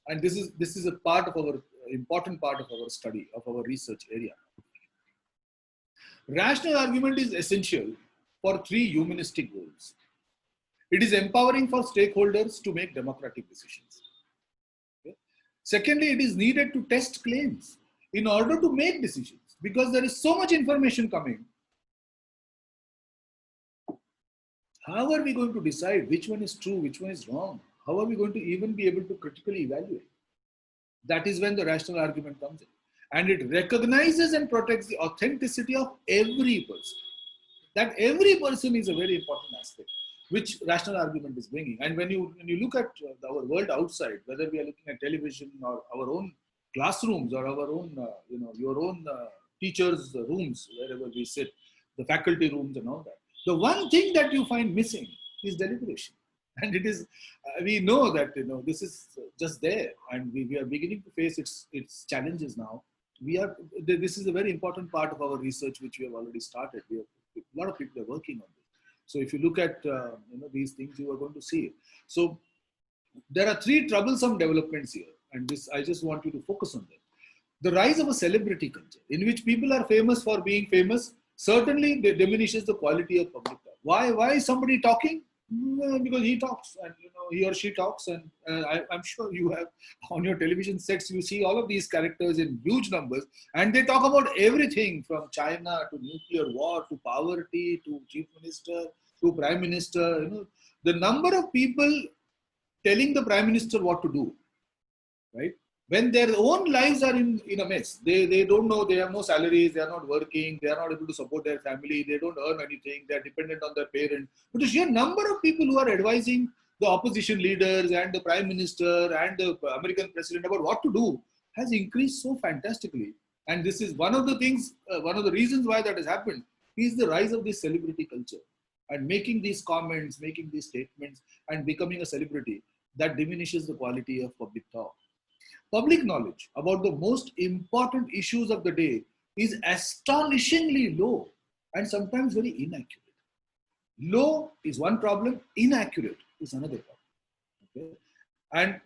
A: And this is a part of our important part of our study, of our research area. Rational argument is essential for 3 humanistic goals. It is empowering for stakeholders to make democratic decisions. Secondly, it is needed to test claims in order to make decisions, because there is so much information coming. How are we going to decide which one is true, which one is wrong? How are we going to even be able to critically evaluate? That is when the rational argument comes in. And it recognizes and protects the authenticity of every person. That every person is a very important aspect, which rational argument is bringing. And when you look at our world outside, whether we are looking at television or our own classrooms or our own, your own teachers' rooms, wherever we sit, the faculty rooms and all that, the one thing that you find missing is deliberation. And it is, we know that, this is just there, and we are beginning to face its challenges now. This is a very important part of our research, which we have already started. A lot of people are working on this. So if you look at these things, you are going to see it. So there are 3 troublesome developments here, and I just want you to focus on them. The rise of a celebrity culture, in which people are famous for being famous, certainly diminishes the quality of public talk. Why is somebody talking? Because he talks, and he or she talks, and I'm sure you have on your television sets, you see all of these characters in huge numbers, and they talk about everything from China to nuclear war to poverty to chief minister to prime minister. The number of people telling the prime minister what to do, right? When their own lives are in a mess, they don't know, they have no salaries, they are not working, they are not able to support their family, they don't earn anything, they are dependent on their parents. But the sheer number of people who are advising the opposition leaders and the prime minister and the American president about what to do has increased so fantastically. And this is one of the things, one of the reasons why that has happened is the rise of this celebrity culture, and making these comments, making these statements, and becoming a celebrity that diminishes the quality of public talk. Public knowledge about the most important issues of the day is astonishingly low and sometimes very inaccurate. Low is one problem, inaccurate is another problem. Okay? And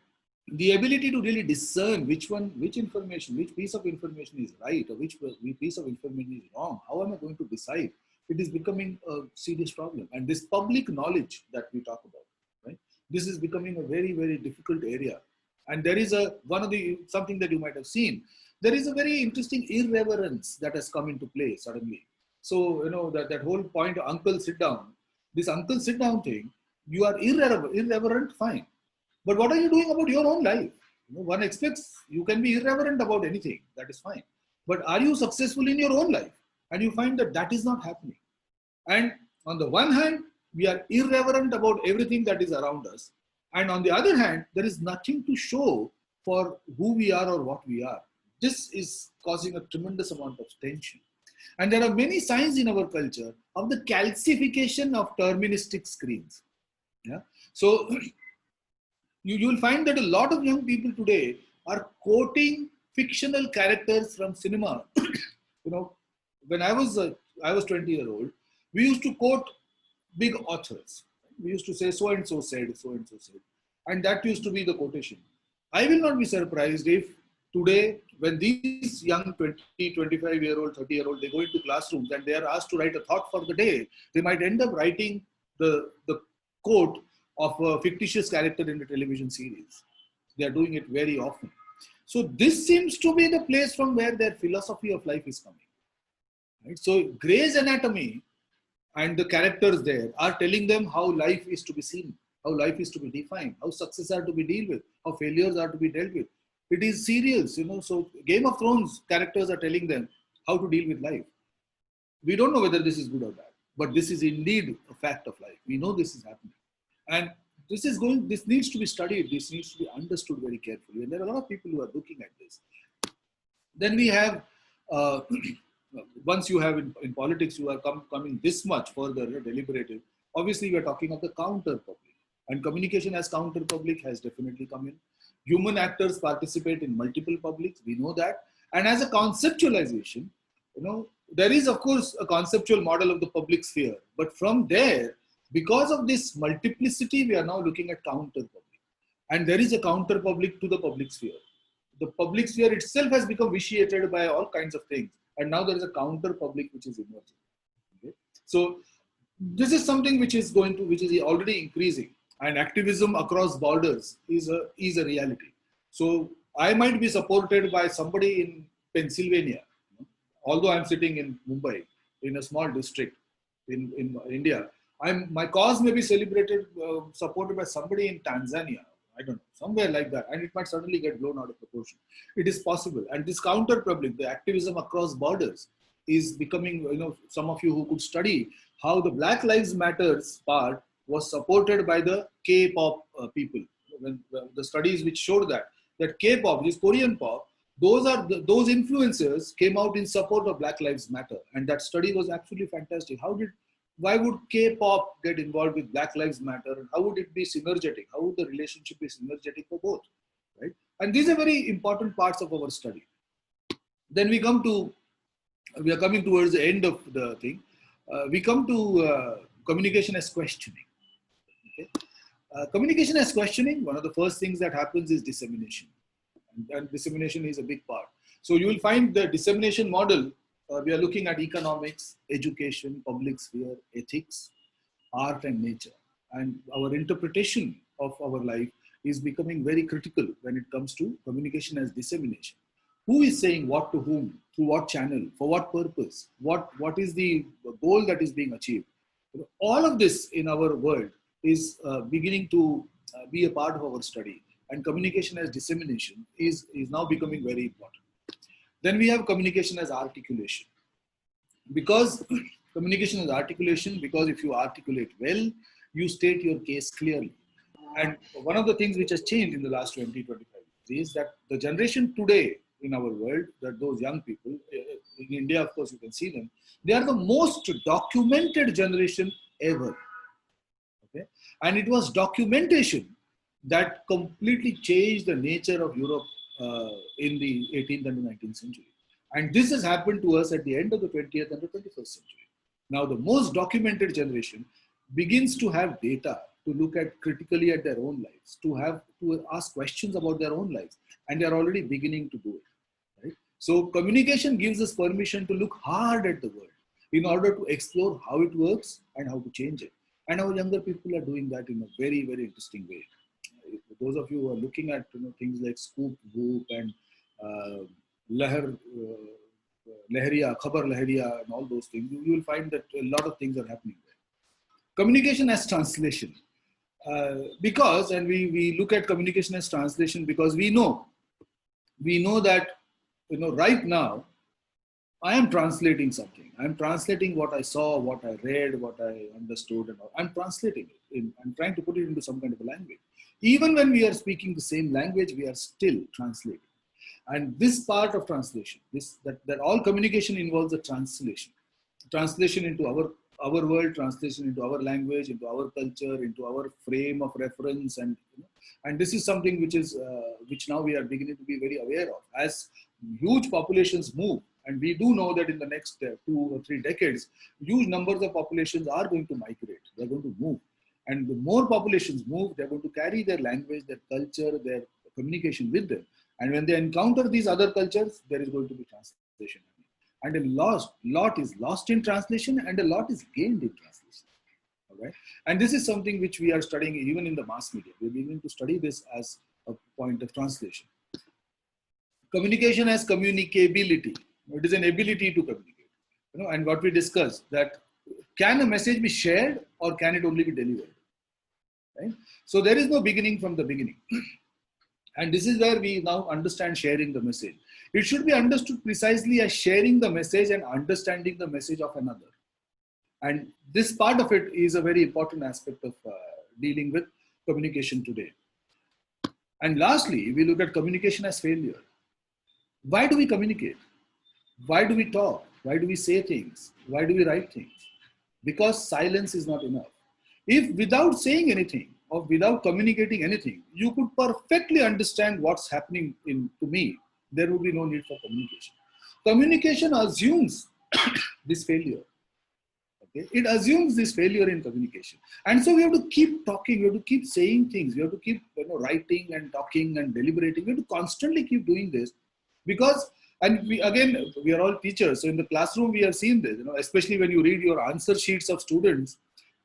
A: the ability to really discern which information, which piece of information is right or which piece of information is wrong, how am I going to decide? It is becoming a serious problem. And this public knowledge that we talk about, right? This is becoming a very, very difficult area. And there is something that you might have seen. There is a very interesting irreverence that has come into play suddenly. So, that whole point of uncle sit down, this uncle sit down thing, you are irreverent, fine. But what are you doing about your own life? One expects you can be irreverent about anything, that is fine. But are you successful in your own life? And you find that that is not happening. And on the one hand, we are irreverent about everything that is around us. And on the other hand, there is nothing to show for who we are or what we are. This is causing a tremendous amount of tension. And there are many signs in our culture of the calcification of deterministic screens. Yeah. So you will find that a lot of young people today are quoting fictional characters from cinema. When I was 20-year-old, we used to quote big authors. We used to say so and so said, and that used to be the quotation. I will not be surprised if today, when these young 20, 25-year-old, 30-year-old, they go into classrooms and they are asked to write a thought for the day, they might end up writing the quote of a fictitious character in a television series. They are doing it very often. So this seems to be the place from where their philosophy of life is coming. Right? So Grey's Anatomy and the characters there are telling them how life is to be seen, how life is to be defined, how success are to be dealt with, how failures are to be dealt with. It is serials, so Game of Thrones characters are telling them how to deal with life. We don't know whether this is good or bad, but this is indeed a fact of life. We know this is happening. And this needs to be studied, this needs to be understood very carefully. And there are a lot of people who are looking at this. Then we have, once you have in politics, you are coming this much further deliberative. Obviously, we are talking of the counter public. And communication as counter public has definitely come in. Human actors participate in multiple publics, we know that. And as a conceptualization, there is of course a conceptual model of the public sphere. But from there, because of this multiplicity, we are now looking at counter public. And there is a counter public to the public sphere. The public sphere itself has become vitiated by all kinds of things. And now there is a counter public which is emerging. Okay? So this is something which is already increasing. And activism across borders is a reality. So I might be supported by somebody in Pennsylvania, although I'm sitting in Mumbai, in a small district in India. My cause may be supported by somebody in Tanzania. I don't know, somewhere like that. And it might suddenly get blown out of proportion. It is possible. And this counter public, the activism across borders, is becoming, some of you who could study how the Black Lives Matters part was supported by the K-pop people. When the studies which showed that K-pop, which is Korean pop, those influencers came out in support of Black Lives Matter. And that study was absolutely fantastic. Why would K-pop get involved with Black Lives Matter? And how would it be synergetic? How would the relationship be synergetic for both? Right? And these are very important parts of our study. Then we are coming towards the end of the thing. We come to communication as questioning. Okay? Communication as questioning, one of the first things that happens is dissemination. And dissemination is a big part. So you will find the dissemination model, we are looking at economics, education, public sphere, ethics, art and nature. And our interpretation of our life is becoming very critical when it comes to communication as dissemination. Who is saying what to whom, through what channel, for what purpose, what is the goal that is being achieved. All of this in our world is beginning to be a part of our study, and communication as dissemination is now becoming very important. Then we have communication as articulation. Because communication is articulation, because if you articulate well, you state your case clearly. And one of the things which has changed in the last 20, 25 years is that the generation today in our world, that those young people, in India, of course, you can see them, they are the most documented generation ever. Okay? And it was documentation that completely changed the nature of Europe in the 18th and the 19th century. And this has happened to us at the end of the 20th and the 21st century. Now, the most documented generation begins to have data to look at critically at their own lives, to ask questions about their own lives, and they are already beginning to do it. Right? So communication gives us permission to look hard at the world in order to explore how it works and how to change it. And our younger people are doing that in a very, very interesting way. those of you who are looking at things like Scoop, Whoop, and Lahar, Lahariya, Khabar Lahariya, and all those things, you will find that a lot of things are happening there. Communication as translation. Because, and we look at communication as translation because we know that, right now, I am translating something. I'm translating what I saw, what I read, what I understood, and all. I'm translating it. I'm trying to put it into some kind of a language. Even when we are speaking the same language, we are still translating. And this part of translation, that all communication involves a translation into our world, translation into our language, into our culture, into our frame of reference, and this is something which now we are beginning to be very aware of. As huge populations move, and we do know that in the next 2 or 3 decades, huge numbers of populations are going to migrate. They're going to move, and the more populations move, they're going to carry their language, their culture, their communication with them. And when they encounter these other cultures, there is going to be translation. And a lot is lost in translation, and a lot is gained in translation. All right? And this is something which we are studying even in the mass media. We're beginning to study this as a point of translation. Communication as communicability. It is an ability to communicate. And what we discussed, that can a message be shared or can it only be delivered? Right? So there is no beginning from the beginning. And this is where we now understand sharing the message. It should be understood precisely as sharing the message and understanding the message of another. And this part of it is a very important aspect of dealing with communication today. And lastly, we look at communication as failure. Why do we communicate? Why do we talk? Why do we say things? Why do we write things? Because silence is not enough. If without saying anything or without communicating anything, you could perfectly understand what's happening to me, there would be no need for communication. Communication assumes this failure. Okay? It assumes this failure in communication. And so we have to keep talking, we have to keep saying things, we have to keep writing and talking and deliberating. We have to constantly keep doing this because, and we are all teachers. So in the classroom, we have seen this, especially when you read your answer sheets of students,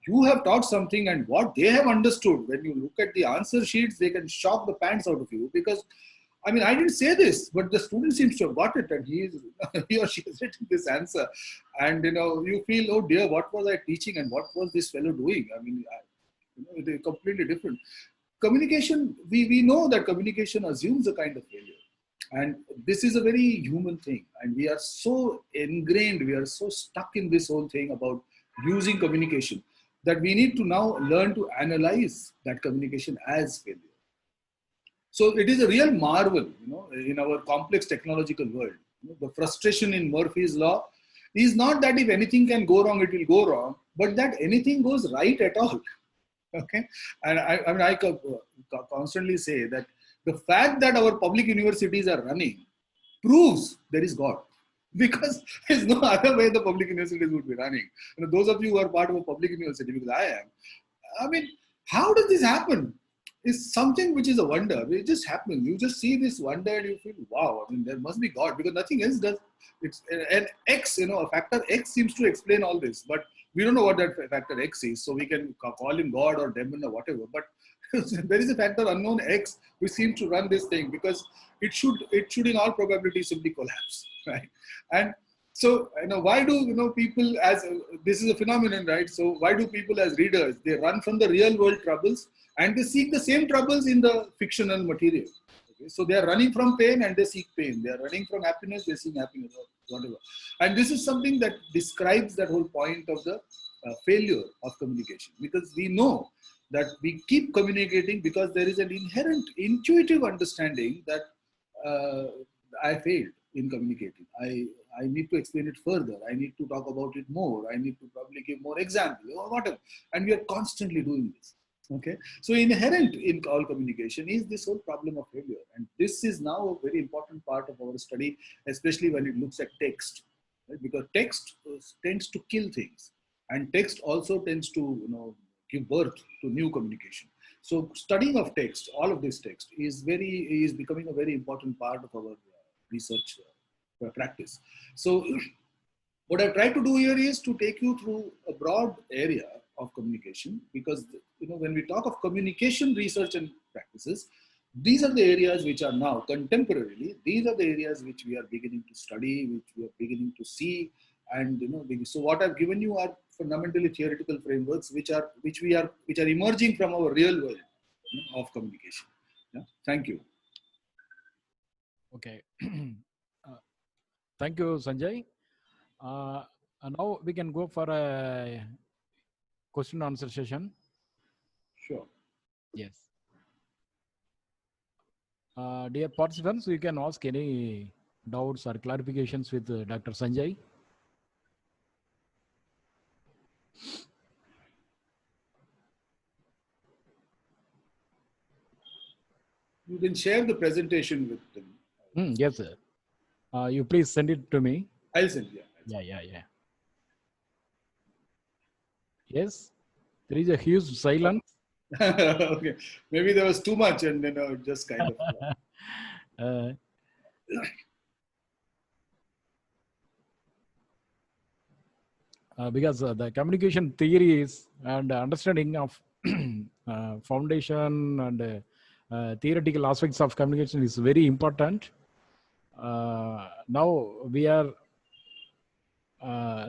A: you have taught something and what they have understood. When you look at the answer sheets, they can shock the pants out of you because, I didn't say this, but the student seems to have got it and he or she is writing this answer. And, you feel, oh dear, what was I teaching and what was this fellow doing? It is completely different. Communication, we know that communication assumes a kind of failure. And this is a very human thing. And we are so ingrained, we are so stuck in this whole thing about using communication that we need to now learn to analyze that communication as failure. So it is a real marvel, in our complex technological world. The frustration in Murphy's law is not that if anything can go wrong, it will go wrong, but that anything goes right at all. Okay, and I constantly say that the fact that our public universities are running proves there is God, because there's no other way the public universities would be running. Those of you who are part of a public university, because I am, how does this happen? It's something which is a wonder. It just happens. You just see this wonder and you feel, wow, there must be God, because nothing else does. It's an X, a factor X seems to explain all this, but we don't know what that factor X is. So we can call him God or demon or whatever, but there is a factor unknown X which seems to run this thing, because it should in all probability simply collapse, right? And so, why do, people as, this is a phenomenon, right? So why do people as readers, they run from the real world troubles and they seek the same troubles in the fictional material. Okay? So they are running from pain and they seek pain. They are running from happiness, they seek happiness, or whatever. And this is something that describes that whole point of the failure of communication, because we know that we keep communicating because there is an inherent intuitive understanding that I failed in communicating. I need to explain it further. I need to talk about it more. I need to probably give more examples or whatever. And we are constantly doing this. Okay. So inherent in all communication is this whole problem of failure. And this is now a very important part of our study, especially when it looks at text. Right? Because text tends to kill things. And text also tends to, give birth to new communication. So studying of text, all of this text is becoming a very important part of our research practice. So what I've tried to do here is to take you through a broad area of communication, because when we talk of communication research and practices, these are the areas which are now contemporarily, these are the areas which we are beginning to study, which we are beginning to see. And so what I've given you are fundamentally theoretical frameworks which are emerging from our real world of communication. Yeah? Thank you.
B: Okay. Thank you, Sanjay. Now we can go for a question and answer session.
A: Sure.
B: Yes. Dear participants, you can ask any doubts or clarifications with Dr. Sanjay.
A: You can share the presentation with them.
B: Yes, sir. You please send it to me.
A: I'll send you.
B: Yeah. Yes, there is a huge silence.
A: Okay, maybe there was too much, and it just kind of.
B: Because the communication theories and understanding of foundation and theoretical aspects of communication is very important. Now we are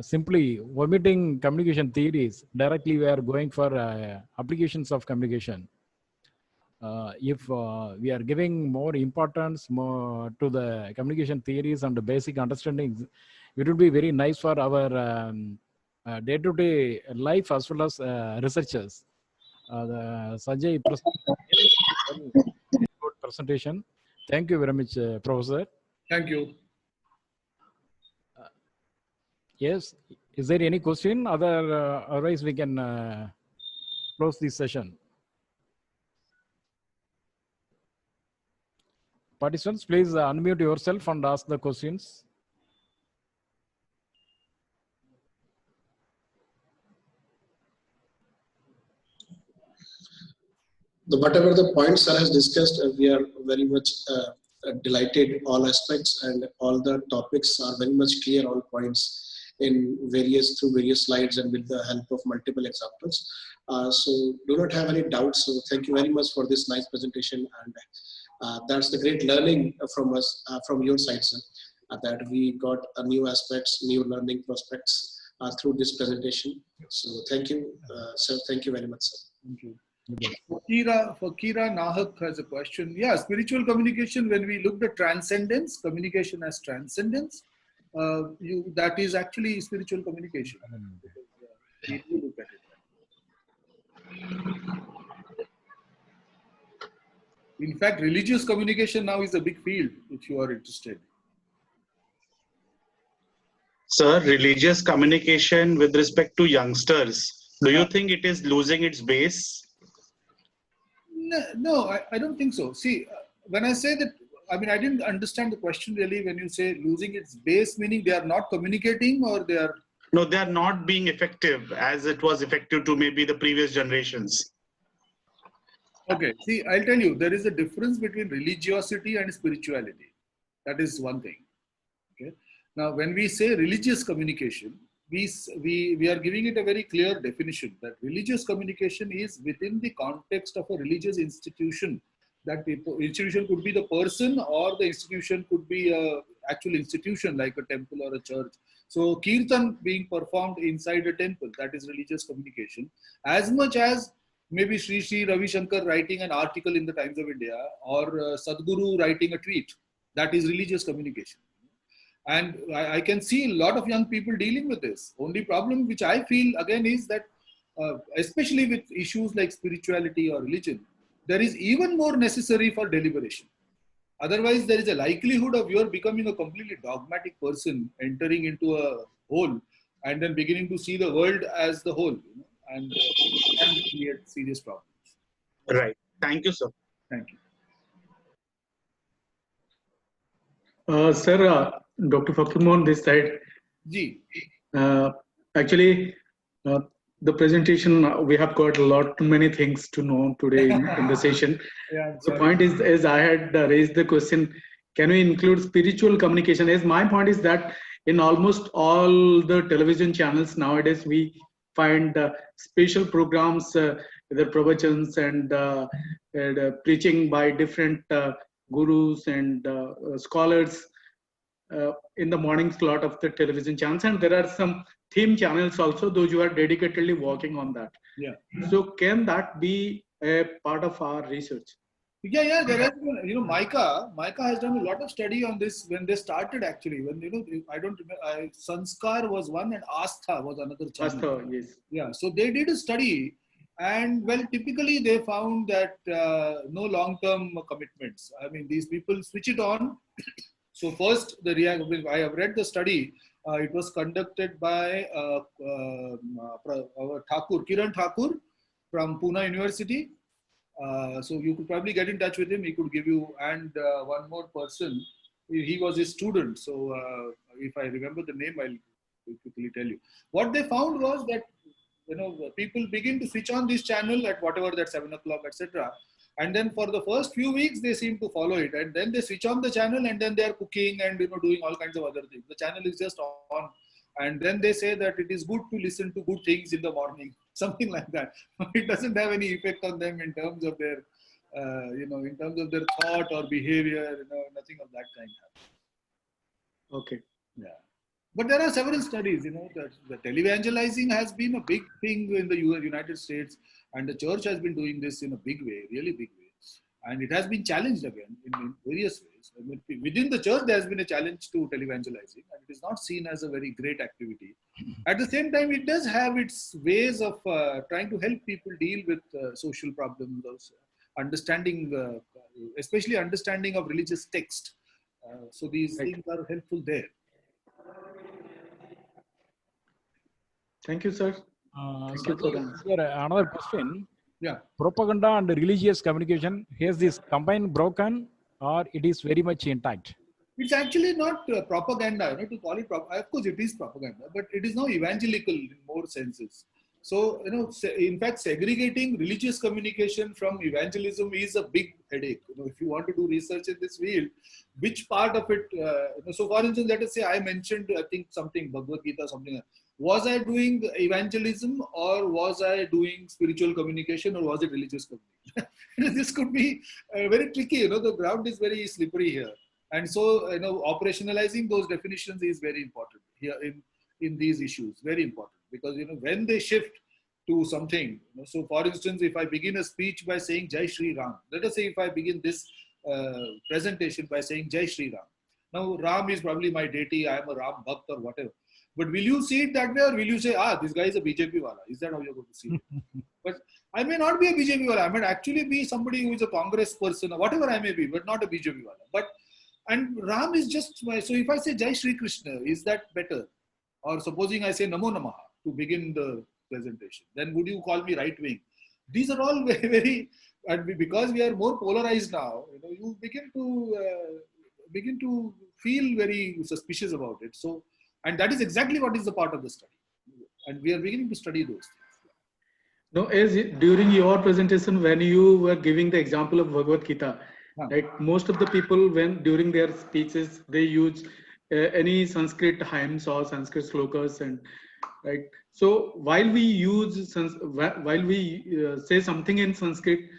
B: simply omitting communication theories. Directly we are going for applications of communication. If we are giving more importance to the communication theories and the basic understandings, it would be very nice for our day-to-day life as well as researchers. The Sanjay very good presentation. Thank you very much, Professor.
A: Thank you.
B: Yes, is there any question? Otherwise we can close this session. Participants, please unmute yourself and ask the questions.
C: Whatever the points sir has discussed, we are very much delighted. All aspects and all the topics are very much clear. All points through various slides and with the help of multiple examples. So do not have any doubts. So thank you very much for this nice presentation, and that's the great learning from us, from your side, sir. That we got new aspects, new learning prospects through this presentation. So thank you, sir. Thank you very much, sir.
A: Thank you. Fakira Nahak has a question. Yeah, spiritual communication, when we looked at transcendence, communication as transcendence, that is actually spiritual communication. You look at it. In fact, religious communication now is a big field, if you are interested.
D: Sir, religious communication with respect to youngsters, do you think it is losing its base?
A: No, I don't think so. See, when I say that, I mean, I didn't understand the question really when you say losing its base, meaning they are not communicating or they are...
D: No, they are not being effective as it was effective to maybe the previous generations.
A: Okay, see, I'll tell you, there is a difference between religiosity and spirituality. That is one thing. Okay. Now, when we say religious communication, we are giving it a very clear definition that religious communication is within the context of a religious institution. That the institution could be the person, or the institution could be an actual institution like a temple or a church. So kirtan being performed inside a temple, that is religious communication. As much as maybe Sri Ravi Shankar writing an article in the Times of India, or Sadhguru writing a tweet, that is religious communication. And I can see a lot of young people dealing with this. Only problem which I feel again is that, especially with issues like spirituality or religion, there is even more necessary for deliberation. Otherwise, there is a likelihood of your becoming a completely dogmatic person, entering into a hole, and then beginning to see the world as the whole, and create serious problems.
D: Right. Thank you, sir.
A: Thank you.
E: Sir, Dr. Fakhrumohan this side.
A: Ji.
E: Actually, the presentation, we have got many things to know today in the session.
A: Yeah,
E: the point is, as I had raised the question, can we include spiritual communication? As my point is that in almost all the television channels nowadays, we find special programs, either pravachans and preaching by different gurus and scholars in the morning slot of the television channels. And there are some theme channels also, those who are dedicatedly working on that.
A: Yeah.
E: So can that be a part of our research?
A: Yeah, there has been, Micah has done a lot of study on this when they started actually. When, I don't remember, Sanskar was one and Astha was another channel.
E: Astha, yes.
A: Yeah, so they did a study and well, typically they found that no long-term commitments. I mean, these people switch it on. So first, I have read the study. It was conducted by Kiran Thakur from Pune University. So you could probably get in touch with him. He could give you, and one more person. He was a student. So if I remember the name, I'll quickly tell you. What they found was that people begin to switch on this channel at whatever that 7 o'clock, etc. And then for the first few weeks, they seem to follow it. And then they switch on the channel and then they are cooking and doing all kinds of other things. The channel is just on. And then they say that it is good to listen to good things in the morning, something like that. It doesn't have any effect on them in terms of their, in terms of their thought or behavior, nothing of that kind.
E: Okay.
A: Yeah. But there are several studies, that the televangelizing has been a big thing in the United States, and the church has been doing this in a big way, really big way. And it has been challenged again in various ways. I mean, within the church, there has been a challenge to televangelizing, and it is not seen as a very great activity. At the same time, it does have its ways of trying to help people deal with social problems, also understanding, especially understanding of religious text. So these things are helpful there.
E: Thank you, sir. Thank you for that.
B: Another question.
A: Yeah.
B: Propaganda and religious communication, has this combined broken or it is very much intact?
A: It's actually not propaganda, to call it of course it is propaganda, but it is now evangelical in more senses. So, in fact, segregating religious communication from evangelism is a big headache. If you want to do research in this field, which part of it, so for instance, let us say I mentioned, I think something, Bhagavad Gita, something. Was I doing evangelism or was I doing spiritual communication or was it religious communication? This could be very tricky, the ground is very slippery here. And so, operationalizing those definitions is very important here in these issues, very important. Because, when they shift to something, so for instance, if I begin a speech by saying Jai Shri Ram, let us say if I begin this presentation by saying Jai Shri Ram. Now, Ram is probably my deity, I am a Ram Bhakt or whatever. But will you see it that way or will you say, this guy is a BJP wala? Is that how you're going to see it? But I may not be a BJP wala. I might actually be somebody who is a Congress person or whatever I may be, but not a BJP wala. And Ram is just so if I say Jai Shri Krishna, is that better? Or supposing I say Namo Namaha to begin the presentation, then would you call me right wing? These are all very, very, and because we are more polarized now, you begin to feel very suspicious about it. So, and that is exactly what is the part of the study. And we are beginning to study those things.
E: No, as during your presentation, when you were giving the example of Bhagavad Gita, right, most of the people, when during their speeches, they use any Sanskrit hymns or Sanskrit slokas, and right. So while we say something in Sanskrit,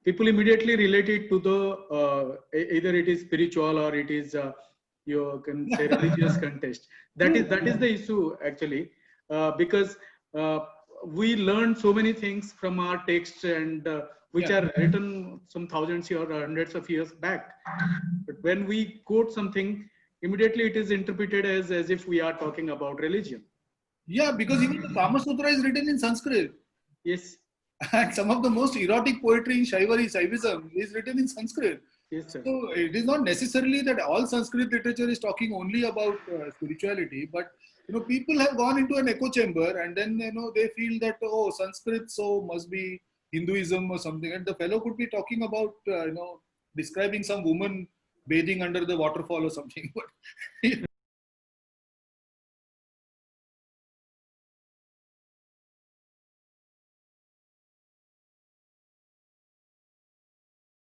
E: people immediately relate it to the either it is spiritual or it is you can say religious context. That is the issue actually, because we learn so many things from our texts and which are written some thousands or hundreds of years back. But when we quote something, immediately it is interpreted as if we are talking about religion.
A: Yeah, because even the Kama Sutra is written in Sanskrit.
E: Yes.
A: And some of the most erotic poetry in Shaivism is written in Sanskrit.
E: Yes, sir.
A: So it is not necessarily that all Sanskrit literature is talking only about spirituality, but people have gone into an echo chamber and then they feel that Sanskrit so must be Hinduism or something, and the fellow could be talking about describing some woman bathing under the waterfall or something.